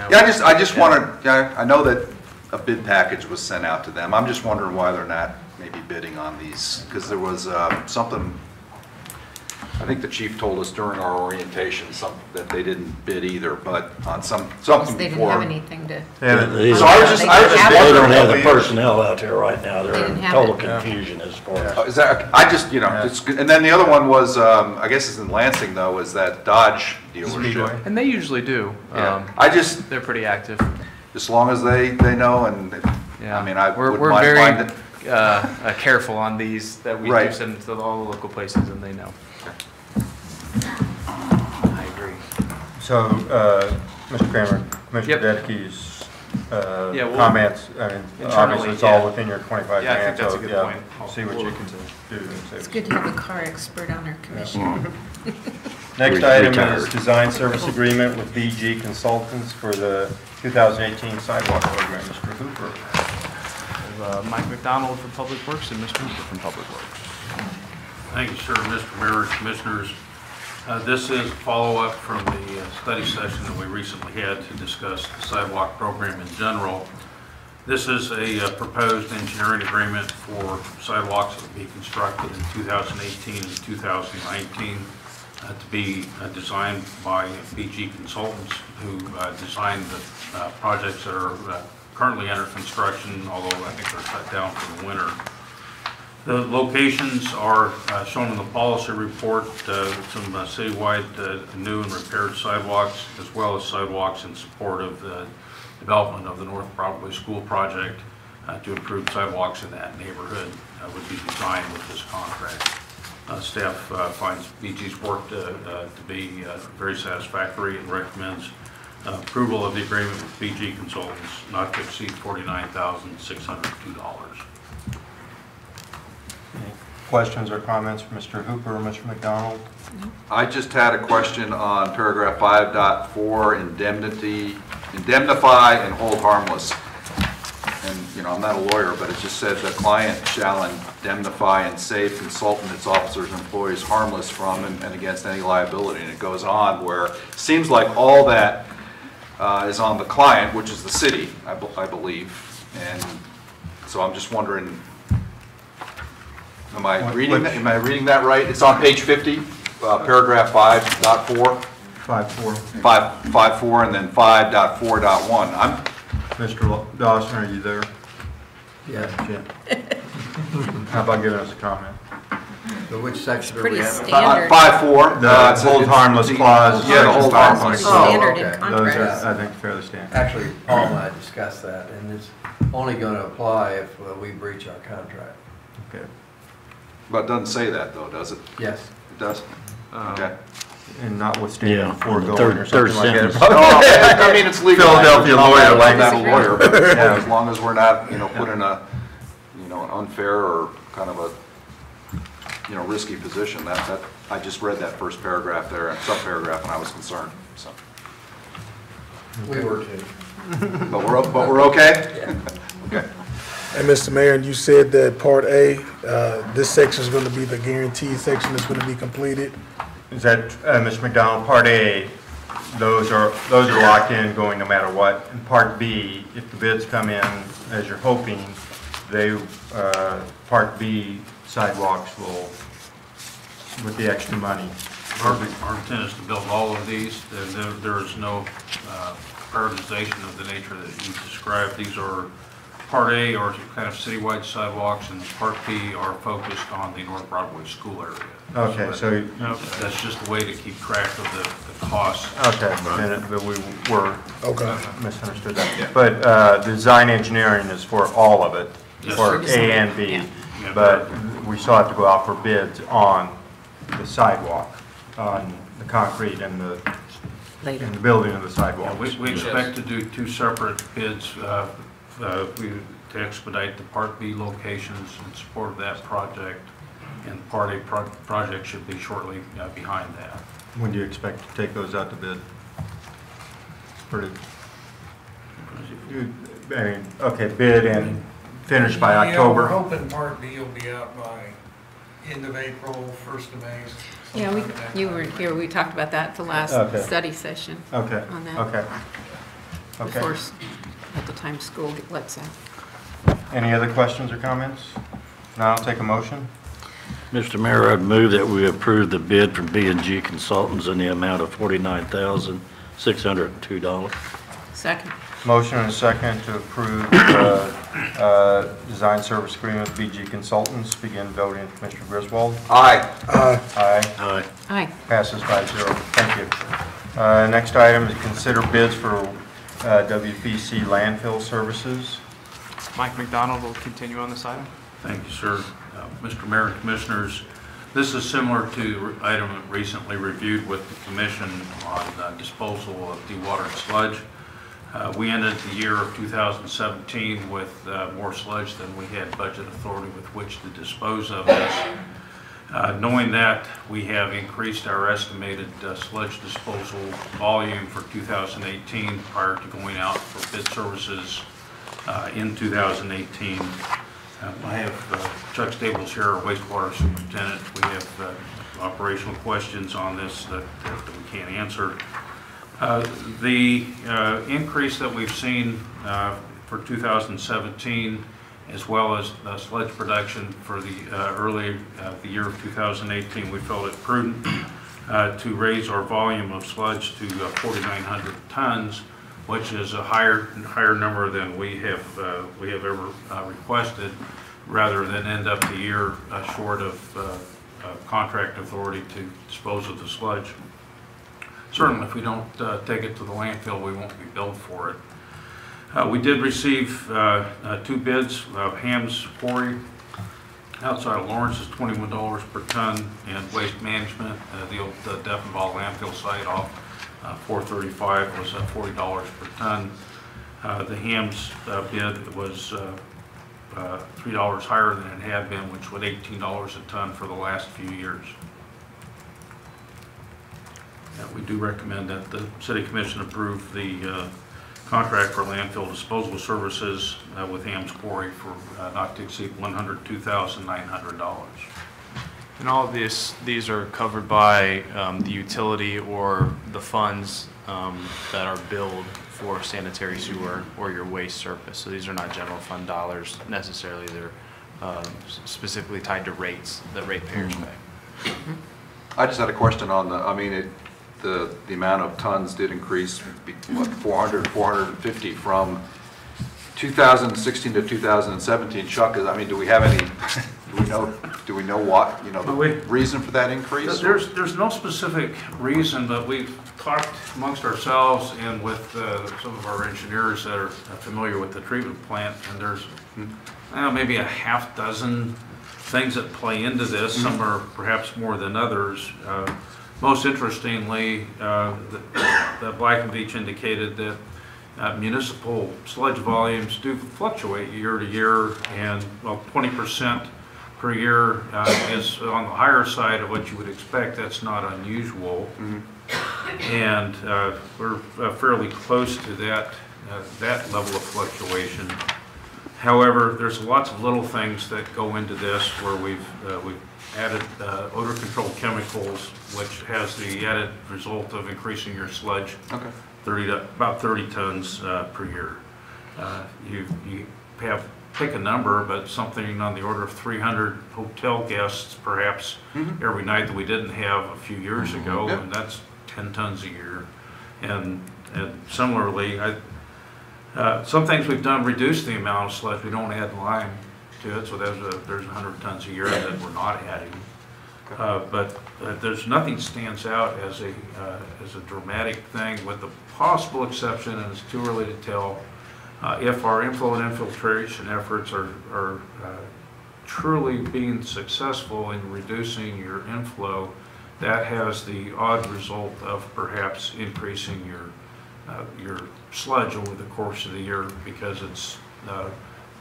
Yeah, I just wanted, yeah, I know that a bid package was sent out to them. I'm just wondering why they're not maybe bidding on these, because there was something, I think the chief told us during our orientation, that they didn't bid either, but on something They didn't before. have anything to. So I was just They don't have the wondering. personnel out there right now. They're didn't in have total it. confusion as far as. Is that, I just, it's good. And then the other one was, I guess it's in Lansing though, is that Dodge dealership. and they usually do. Yeah. I just, They're pretty active. as long as they know, and, Yeah. I mean, I We're wouldn't mind very it. careful on these, that we do Right. send to all the local places, and they know. I agree. So, Mr. Kramer, Commissioner Yep. Dedeke's Yeah, we'll- comments, I mean, Internally, obviously it's all yeah. within your 25 Yeah, I think grand, that's so, a good yeah, point. see what We'll you look can into do. and It's save. good to have a car expert on our commission. Next item is Retired. design service agreement with BG Consultants for the 2018 sidewalk program. Mr. Hooper. Mike McDonald from Public Works and Mr. Hooper from Public Works. Thank you, sir, Mr. Mayor and Commissioners. This is a follow-up from the study session that we recently had to discuss the sidewalk program in general. This is a proposed engineering agreement for sidewalks that will be constructed in 2018 and 2019 to be designed by BG Consultants, who designed the projects that are currently under construction, although I think they're shut down for the winter. The locations are shown in the policy report, some citywide new and repaired sidewalks, as well as sidewalks in support of the development of the North Broadway School project to improve sidewalks in that neighborhood would be designed with this contract. Staff finds BG's work to be very satisfactory and recommends approval of the agreement with BG Consultants not to exceed $49,602. Questions or comments from Mr. Hooper or Mr. McDonald? I just had a question on paragraph 5.4, indemnify and hold harmless. And, you know, I'm not a lawyer, but it just said the client shall indemnify and save consultant, its officers, and employees harmless from and against any liability. And it goes on where it seems like all that is on the client, which is the city, I believe. And so I'm just wondering, am I reading that right? It's on page 50, paragraph 5.4. 5.4 and then 5.4.1. Mr. Dawson, are you there? Yeah. How about giving us a comment? So which section are Pretty we at? standard. 5.4. The hold harmless clause. Yeah, the hold harmless. Pretty standard in okay. Those contracts. are, I think, fairly standard. Actually, Paul and I discussed that, and it's only going to apply if we breach our contract. Okay. But it doesn't say that though, does it? Yes. It does? Okay. And notwithstanding Yeah, the foregoing third or something like that. sentence. I mean, it's legal. Philadelphia lawyer I'm not a language. lawyer, but Yeah. as long as we're not, you know, put in a, you know, an unfair or kind of a, you know, risky position, that, I just read that first paragraph there, and subparagraph, and I was concerned, so. We were too. But we're okay? Okay. And Mr. Mayor, and you said that Part A, this section is going to be the guaranteed section that's going to be completed. Is that, Mr. McDonald, Part A, those are locked in going no matter what. And Part B, if the bids come in as you're hoping, Part B sidewalks will, with the extra money. Our intent is to build all of these. There is no prioritization of the nature that you described. These are Part A are kind of citywide sidewalks, and Part B are focused on the North Broadway school area. Okay, so that's just a way to keep track of the costs. Okay, but we were misunderstood that. But design engineering is for all of it, Yes, for sir. A and B. Yeah. But we still have to go out for bids on the sidewalk, on the concrete and the building of the sidewalk. Yeah, we expect to do 2 separate bids to expedite the Part B locations in support of that project, and Part A project should be shortly behind that. When do you expect to take those out to bid? Okay, bid and finish by October? Yeah, we're hoping Part B will be out by end of April, 1st of May. Yeah, you were here, we talked about that at the last study session. Okay. On that. Okay. Of course, at the time school lets out. Any other questions or comments? Now I'll take a motion. Mr. Mayor, I'd move that we approve the bid from B&G Consultants in the amount of $49,602. Second. Motion and a second to approve design service agreement with BG Consultants. Begin voting. Commissioner Griswold? Aye. Aye. Aye. Aye. Passes 5-0. Thank you. Next item is consider bids for WPC landfill services. Mike McDonald will continue on this item. Thank you, sir. Mr. Mayor and Commissioners, this is similar to item recently reviewed with the Commission on disposal of dewatered sludge. We ended the year of 2017 with more sludge than we had budget authority with which to dispose of this. Knowing that, we have increased our estimated sludge disposal volume for 2018 prior to going out for bid services in 2018. I have Chuck Stables here, our wastewater superintendent. We have operational questions on this that we can't answer. The increase that we've seen for 2017, as well as sludge production for the the year of 2018, we felt it prudent to raise our volume of sludge to 4,900 tons, which is a higher number than we have ever requested, rather than end up the year short of contract authority to dispose of the sludge. Certainly, if we don't take it to the landfill, we won't be billed for it. We did receive 2 bids of Ham's Quarry outside of Lawrence is $21 per ton, and Waste Management, the old Defenball landfill site off 435 was $40 per ton. The Ham's bid was $3 higher than it had been, which was $18 a ton for the last few years. We do recommend that the City Commission approve the contract for landfill disposal services with Ham's Quarry for not to exceed $102,900. And all of these are covered by the utility or the funds that are billed for sanitary sewer or your waste surface. So these are not general fund dollars necessarily. They're specifically tied to rates that ratepayers pay. I just had a question on the amount of tons did increase, what, 400, 450 from 2016 to 2017. Chuck, do we have any, do we know what, the reason for that increase? There's no specific reason, but we've talked amongst ourselves and with some of our engineers that are familiar with the treatment plant, and there's maybe a half dozen things that play into this. Some are perhaps more than others. Most interestingly, the Black and Veatch indicated that municipal sludge volumes do fluctuate year to year, and 20% per year is on the higher side of what you would expect. That's not unusual. And we're fairly close to that level of fluctuation. However, there's lots of little things that go into this where we've added odor control chemicals, which has the added result of increasing your sludge about 30 tons per year. You have, pick a number, but something on the order of 300 hotel guests perhaps every night that we didn't have a few years ago, and that's 10 tons a year. And similarly, Some things we've done reduce the amount of sludge. We don't add lime to it, so there's 100 tons a year that we're not adding. But there's nothing stands out as a dramatic thing, with the possible exception, and it's too early to tell, if our inflow and infiltration efforts are truly being successful in reducing your inflow, that has the odd result of perhaps increasing your sludge over the course of the year, because it's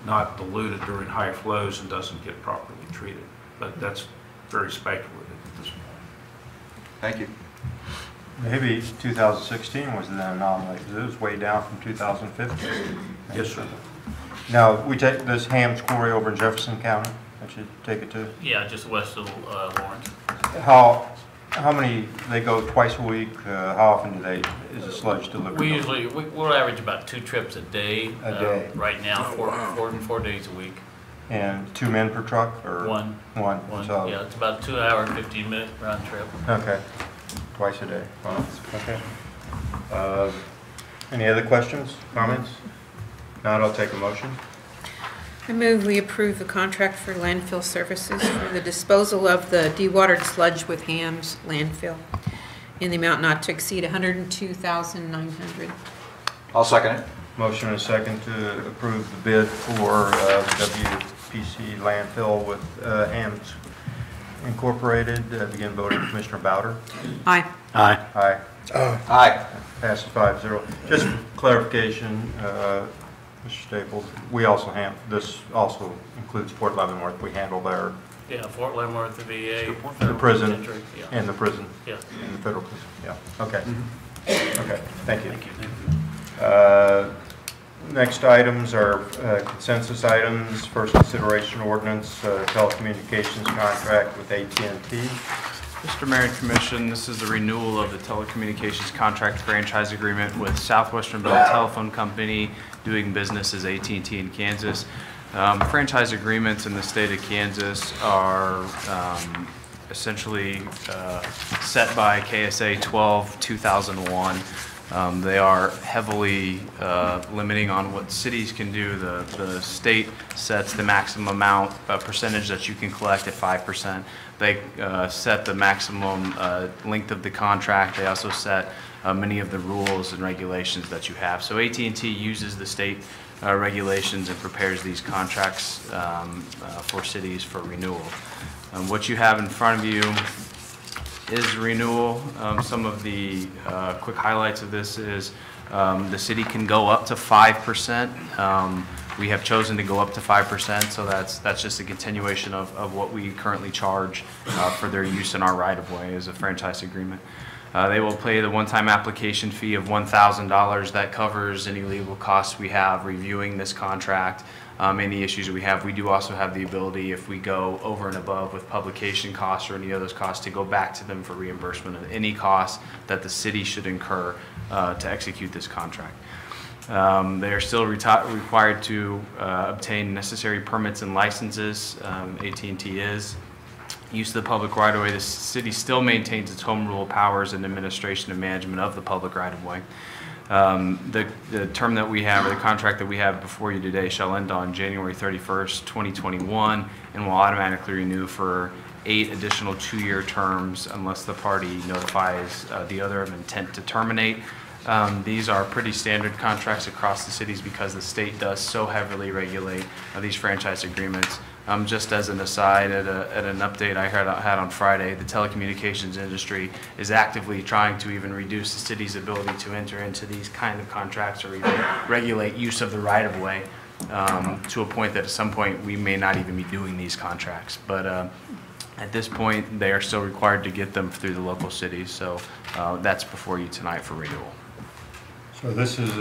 not diluted during high flows and doesn't get properly treated. But that's very speculative at this point. Thank you. Maybe 2016 was the anomaly, because it was way down from 2015. Yes, sir. Now, we take this Ham's Quarry over in Jefferson County, that should take it to? Yeah, just west of Lawrence. How many, they go twice a week, how often is the sludge delivered? We usually, we'll average about 2 trips a day. A day? Right now, 4 days a week. And 2 men per truck, or? One. So, Yeah, it's about 2 hour and 15-minute round trip. okay, twice a day. Wow. Okay. Any other questions, comments? Not, I'll take a motion. I move we approve the contract for landfill services for the disposal of the dewatered sludge with Ham's landfill in the amount not to exceed $102,900. I'll second it. Motion and a second to approve the bid for WPC landfill with Ham's Incorporated. Begin voting. Commissioner Bowder? Aye. Aye. Aye. Aye. Passes 5-0. Just for clarification, Mr. Staples, we also this also includes Fort Leavenworth. We handle their Yeah, Fort Leavenworth, the VA. the prison District, yeah. and the prison. Yeah. And the federal prison. Yeah. Okay. Okay. Thank you. Thank you. Next items are consensus items. First consideration ordinance, telecommunications contract with AT&T. Mr. Mayor and Commission, this is the renewal of the telecommunications contract franchise agreement with Southwestern Bell Telephone Company, doing business as AT&T in Kansas. Franchise agreements in the state of Kansas are essentially set by KSA 12-2001. They are heavily limiting on what cities can do. The state sets the maximum amount, percentage that you can collect at 5%. They set the maximum length of the contract. They also set many of the rules and regulations that you have. So AT&T uses the state regulations and prepares these contracts for cities for renewal. What you have in front of you is renewal. Some of the quick highlights of this is the city can go up to 5%. We have chosen to go up to 5%, so that's just a continuation of what we currently charge for their use in our right-of-way as a franchise agreement. They will pay the one-time application fee of $1,000. That covers any legal costs we have reviewing this contract, any issues that we have. We do also have the ability, if we go over and above with publication costs or any of those costs, to go back to them for reimbursement of any costs that the city should incur to execute this contract. They are still required to obtain necessary permits and licenses. AT&T is. Use of the public right-of-way, the city still maintains its home rule powers and administration and management of the public right-of-way. The term that we have, or the contract that we have before you today, shall end on January 31st, 2021, and will automatically renew for 8 additional 2-year terms unless the party notifies the other of intent to terminate. These are pretty standard contracts across the cities because the state does so heavily regulate these franchise agreements. Just as an aside, at an update I had on Friday, the telecommunications industry is actively trying to even reduce the city's ability to enter into these kind of contracts or even regulate use of the right-of-way to a point that at some point we may not even be doing these contracts. But at this point, they are still required to get them through the local cities, so that's before you tonight for renewal. So this is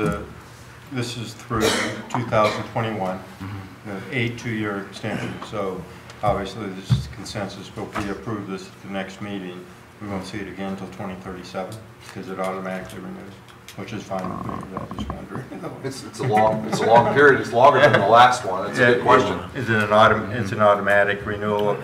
through 2021. 8 2-year extension, so obviously this is consensus, but if we approve this at the next meeting, we won't see it again until 2037, because it automatically renews, which is fine with me, I just wondering. It's a long period, it's longer than the last one, it's a good question. Is it it's an automatic renewal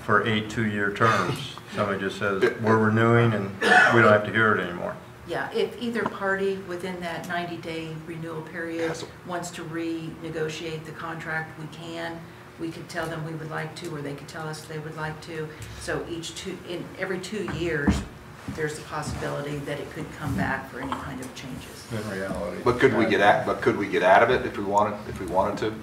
for 8 2-year terms? Somebody just says, we're renewing and we don't have to hear it anymore. Yeah, if either party within that 90-day renewal period wants to renegotiate the contract, we can. We could tell them we would like to, or they could tell us they would like to. So every 2 years, there's a possibility that it could come back for any kind of changes. In reality. But could we get out of it if we wanted to?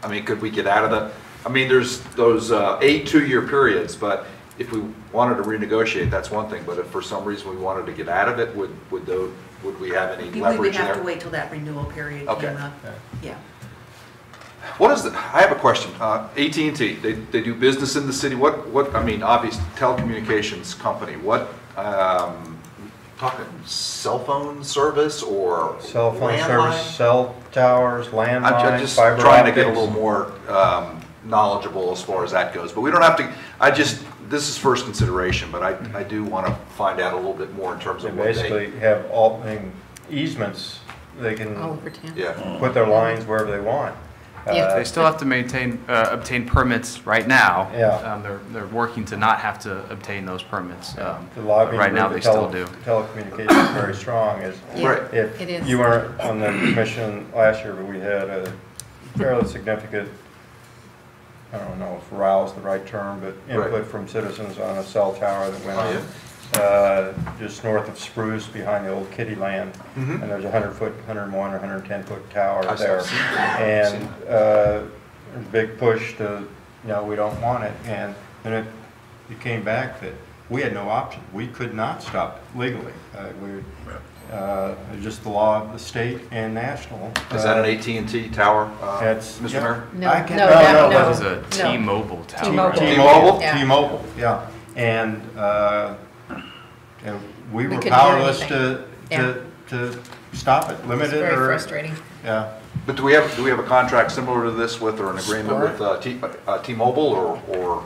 I mean, could we get out of the, I mean, there's those 8 2-year periods, but if we wanted to renegotiate, that's one thing. But if for some reason we wanted to get out of it, would we have any leverage there? We would have to wait till that renewal period came up. Yeah. What is I have a question. AT&T, they do business in the city. What I mean, obvious telecommunications company. What talking cell phone service or cell phone landline? service, cell towers, landlines, I'm just fiber trying to optics. get a little more knowledgeable as far as that goes. But we don't have to. This is first consideration, but I do want to find out a little bit more in terms of they what basically have all easements. They can put their lines wherever they want. They still have to obtain permits right now. Yeah. They're working to not have to obtain those permits. The lobbying right now they still do. Telecommunications is very strong. If you weren't on the commission last year, but we had a fairly significant, I don't know if row is the right term, but input from citizens on a cell tower that went on. Just north of Spruce behind the old Kitty Land, and there's a 100-foot, 101 or 110-foot tower there, and a big push to, we don't want it, and then it came back that we had no option. We could not stop it legally. Just the law of the state and national. Is that an AT&T tower, Mr. Mayor? No, that was a T-Mobile tower. T-Mobile? T-Mobile, yeah. And we were powerless to stop it, limit it. It's very frustrating. Yeah. But do we have a contract similar to this with, or an agreement with T-Mobile or?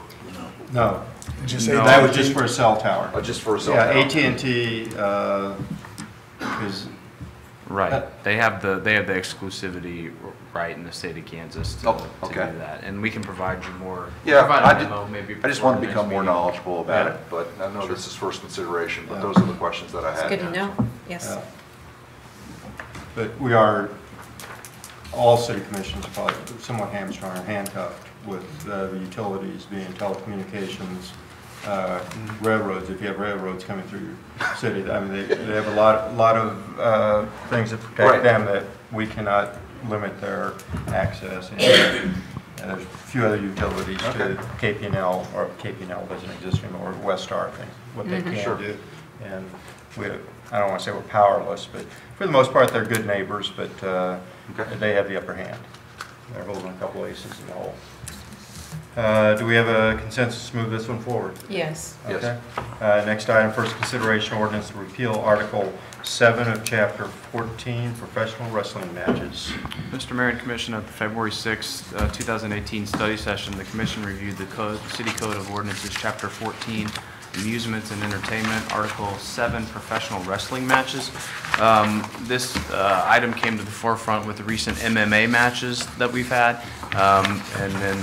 No. That was just for a cell tower. Oh, just for a cell tower. AT&T is. Right. They have the exclusivity right in the state of Kansas to do that, and we can provide you more. Yeah, I just want to become more knowledgeable about it, but I know this is first consideration, but those are the questions that I had. It's good to know, yes. But we are, all city commissions are probably somewhat hamstrung or handcuffed with the utilities being telecommunications, railroads, if you have railroads coming through your city. I mean, they have a lot of things that protect them that we cannot limit their access. And there's a few other utilities to KP&L, or KP&L doesn't exist anymore, Westar things, what they can do. And I don't want to say we're powerless, but for the most part, they're good neighbors, but they have the upper hand. They're holding a couple aces in the hole. Do we have a consensus to move this one forward? Yes. Okay. Next item, first consideration ordinance to repeal Article 7 of Chapter 14, professional wrestling matches. Mr. Mayor and Commission, at the February 6, 2018 study session, the Commission reviewed the City Code of Ordinances, Chapter 14, Amusements and Entertainment, Article 7, Professional Wrestling Matches. This item came to the forefront with the recent MMA matches that we've had, and then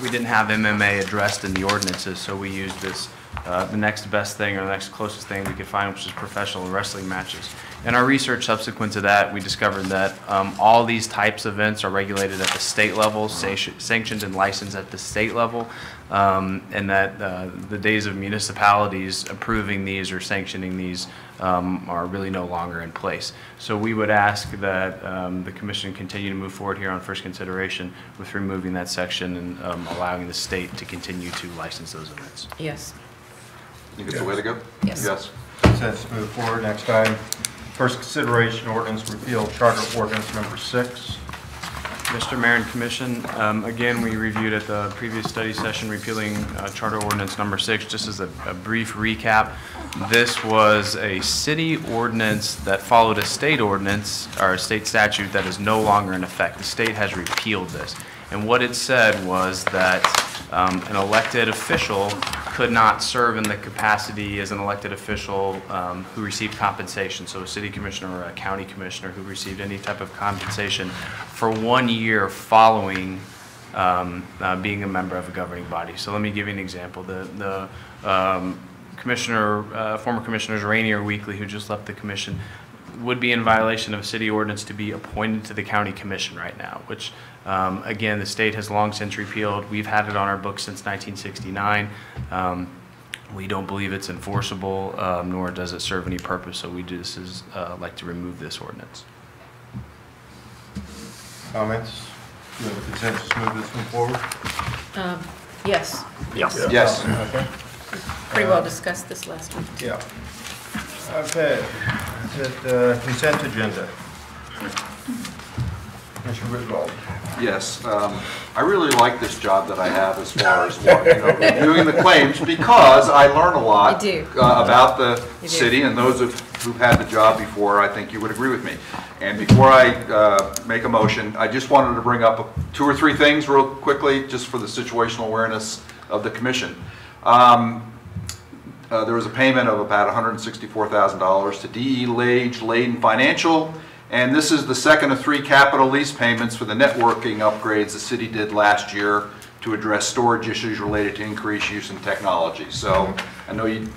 we didn't have MMA addressed in the ordinances, so we used this, the next best thing or the next closest thing we could find, which is professional wrestling matches. In our research subsequent to that, we discovered that all these types of events are regulated at the state level, sanctioned and licensed at the state level, and that the days of municipalities approving these or sanctioning these are really no longer in place. So we would ask that the Commission continue to move forward here on first consideration with removing that section and allowing the state to continue to license those events. Yes. You think it's the way to go? Yes. Yes. Consensus move forward. Next item, first consideration ordinance repeal Charter Ordinance number 6. Mr. Mayor and Commission, again, we reviewed at the previous study session repealing Charter Ordinance number 6. Just as a brief recap, this was a city ordinance that followed a state ordinance or a state statute that is no longer in effect. The state has repealed this. And what it said was that an elected official could not serve in the capacity as an elected official who received compensation, so a city commissioner or a county commissioner who received any type of compensation for 1 year following being a member of a governing body. So let me give you an example. The former Commissioners Rainier Weekly, who just left the commission, would be in violation of a city ordinance to be appointed to the county commission right now, which, again, the state has long since repealed. We've had it on our books since 1969. We don't believe it's enforceable, nor does it serve any purpose, so we just like to remove this ordinance. Comments? Do you have a consensus to move this one forward? Yes. Yes. Yes. Okay. Pretty well discussed this last week. Yeah. Okay. Is it consent agenda? Mr. Griswold. Yes, I really like this job that I have as far as reviewing the claims, because I learn a lot about the city, and those who've had the job before, I think you would agree with me. And before I make a motion, I just wanted to bring up 2 or 3 things real quickly, just for the situational awareness of the commission. There was a payment of about $164,000 to D.E. Lade Financial. And this is the second of 3 capital lease payments for the networking upgrades the city did last year to address storage issues related to increased use in technology. So I know you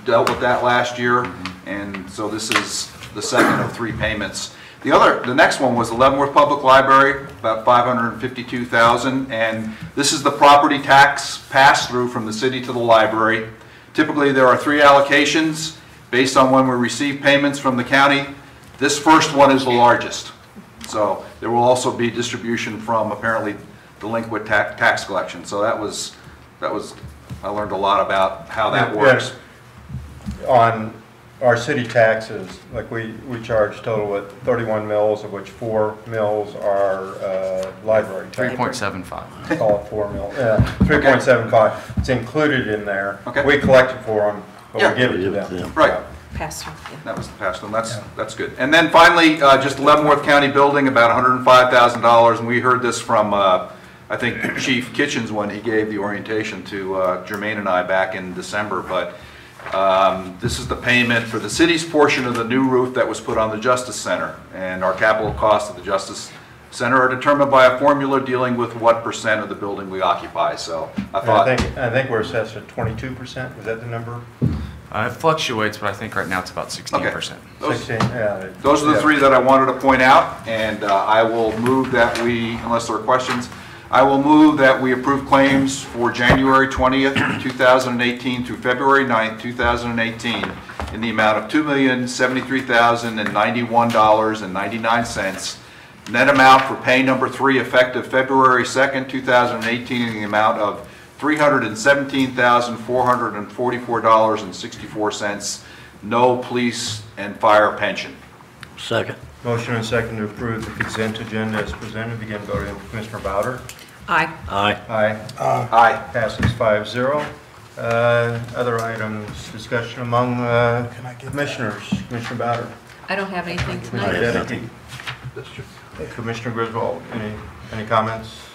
dealt with that last year, and so this is the second of 3 payments. The next one was the Leavenworth Public Library, about $552,000, and this is the property tax pass-through from the city to the library. Typically, there are 3 allocations based on when we receive payments from the county. This first one is the largest. So there will also be distribution from apparently delinquent tax collection. So that was I learned a lot about how that works. On our city taxes, like we charge total at 31 mills, of which 4 mills are library tax. 3.75. Call it 4 mills. Yeah, 3.75. It's included in there. Okay. We collect it for them, but we give it to them. Right. Pass-through, yeah. That was the pass-through. That's good. And then finally, just Leavenworth County building, about $105,000, and we heard this from I think Chief Kitchens when he gave the orientation to Jermaine and I back in December. But this is the payment for the city's portion of the new roof that was put on the Justice Center, and our capital costs of the Justice Center are determined by a formula dealing with what % of the building we occupy. So I thought I think we're assessed at 22%. Was that the number? It fluctuates, but I think right now it's about 16%. Okay. Those are the 3 that I wanted to point out, and I will move that we, unless there are questions, I will move that we approve claims for January 20th, 2018 through February 9th, 2018 in the amount of $2,073,091.99. Net amount for pay number 3 effective February 2nd, 2018 in the amount of $317,444.64. No police and fire pension. Second. Motion and second to approve the consent agenda as presented. Begin voting. Commissioner Bowder. Aye. Aye. Aye. Aye. Passes 5-0. Other items, discussion among commissioners. Commissioner Bowder. I don't have anything tonight. Commissioner Griswold, any comments?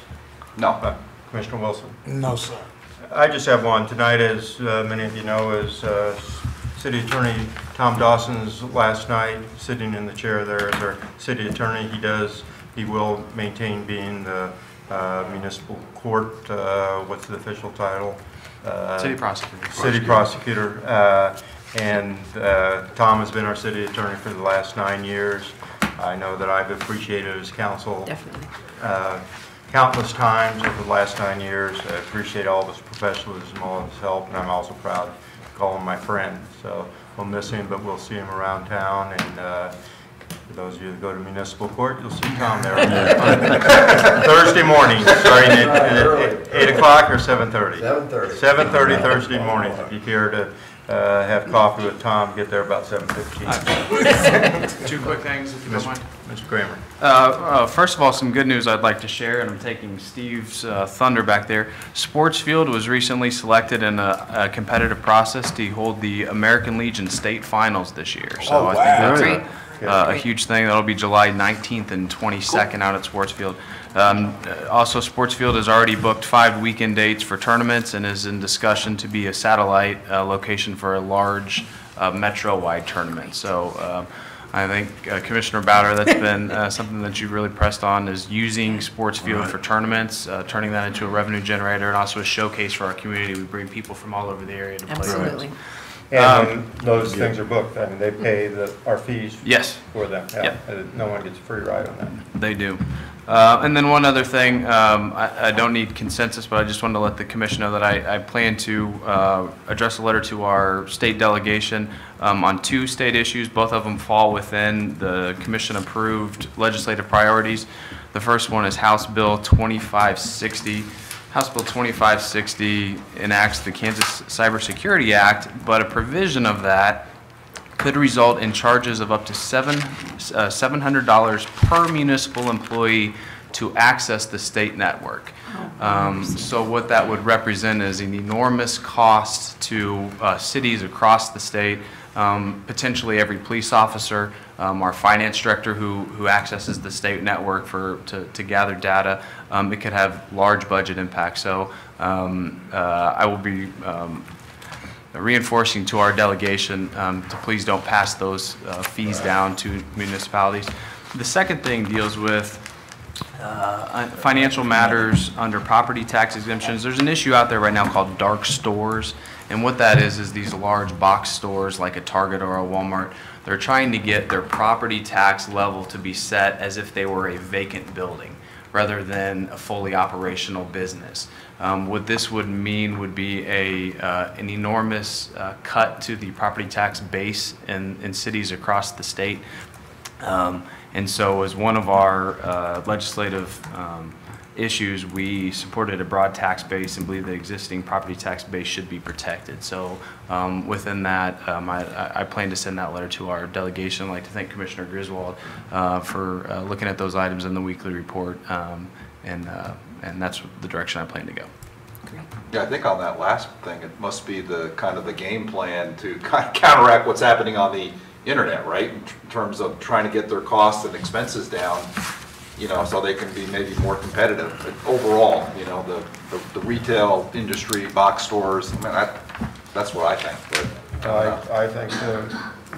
No. Commissioner Wilson? No, sir. I just have one. Tonight, as many of you know, is City Attorney Tom Dawson's last night, sitting in the chair there as our city attorney. He will maintain being the municipal court, what's the official title? City prosecutor. City prosecutor. And Tom has been our city attorney for the last 9 years. I know that I've appreciated his counsel. Definitely. Countless times over the last 9 years. I appreciate all of his professionalism, all of his help, and I'm also proud to call him my friend. So we'll miss him, but we'll see him around town. And for those of you that go to municipal court, you'll see Tom there Thursday morning, starting at 8 o'clock or 7:30? 7:30. 7:30 Thursday morning. If you care to have coffee with Tom, get there about 7:15. 2 quick things, if you don't mind. Mr. Kramer. First of all, some good news I'd like to share, and I'm taking Steve's thunder back there. Sportsfield was recently selected in a competitive process to hold the American Legion State Finals this year. So I think that's a huge thing. That'll be July 19th and 22nd out at Sportsfield. Also, Sportsfield has already booked 5 weekend dates for tournaments and is in discussion to be a satellite location for a large metro-wide tournament. So I think Commissioner Bowder, that's been something that you've really pressed on, is using Sportsfield for tournaments, turning that into a revenue generator and also a showcase for our community. We bring people from all over the area to play. Absolutely. And when those things are booked, I mean, they pay our fees Yes. for them. Yeah. Yep. No one gets a free ride on that. They do. And then one other thing, I don't need consensus, but I just wanted to let the commission know that I plan to address a letter to our state delegation on 2 state issues. Both of them fall within the commission-approved legislative priorities. The first one is House Bill 2560. House Bill 2560 enacts the Kansas Cybersecurity Act, but a provision of that could result in charges of up to $700 per municipal employee to access the state network. So what that would represent is an enormous cost to cities across the state, potentially every police officer, our finance director who accesses the state network to gather data. It could have large budget impacts. So I will be reinforcing to our delegation to please don't pass those fees down to municipalities. The second thing deals with financial matters under property tax exemptions. There's an issue out there right now called dark stores, and what that is these large box stores like a Target or a Walmart. They're trying to get their property tax level to be set as if they were a vacant building rather than a fully operational business. What this would mean would be an enormous cut to the property tax base in cities across the state. And so as one of our legislative issues, we supported a broad tax base and believe the existing property tax base should be protected. So within that, I plan to send that letter to our delegation. I'd like to thank Commissioner Griswold for looking at those items in the weekly report, and that's the direction I plan to go. Yeah, I think on that last thing, it must be the kind of the game plan to kind of counteract what's happening on the internet, right? In terms of trying to get their costs and expenses down, you know, so they can be maybe more competitive. But overall, you know, the retail industry, box stores, I mean, that's what I think. But, I think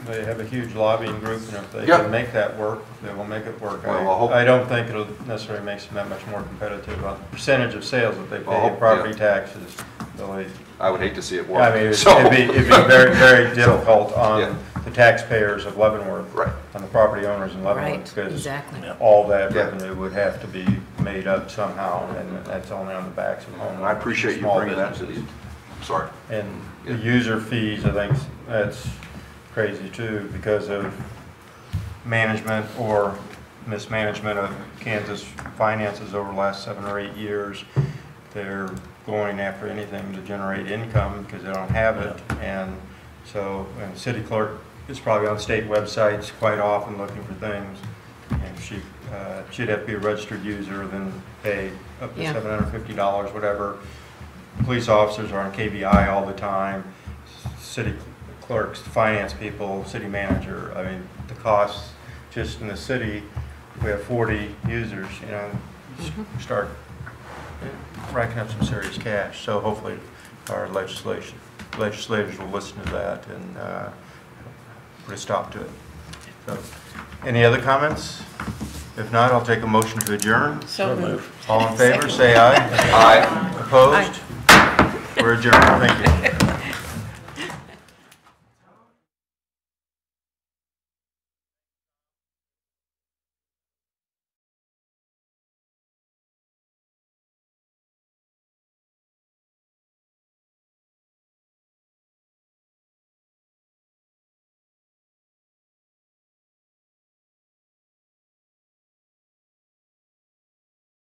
they have a huge lobbying group, and if they can make that work, they will make it work. Well, I don't think it'll necessarily make them that much more competitive on the percentage of sales that they pay in property taxes. Really, I would hate to see it work. I mean, it'd be very, very difficult on the taxpayers of Leavenworth, on the property owners in Leavenworth, because all that revenue would have to be made up somehow, and that's only on the backs of homeowners. I appreciate you bringing that to the, sorry. And the user fees, I think that's crazy too, because of management or mismanagement of Kansas finances over the last 7 or 8 years. They're going after anything to generate income because they don't have it. And so, and the city clerk is probably on state websites quite often looking for things. And she'd have to be a registered user, then pay up to $750, whatever. Police officers are on KBI all the time. City clerks, finance people, city manager. I mean, the costs just in the city, we have 40 users, you know, start racking up some serious cash. So hopefully our legislators will listen to that and put a stop to it. So, any other comments? If not, I'll take a motion to adjourn. So moved. All in favor, say aye. Aye. Opposed? We're adjourned. Thank you.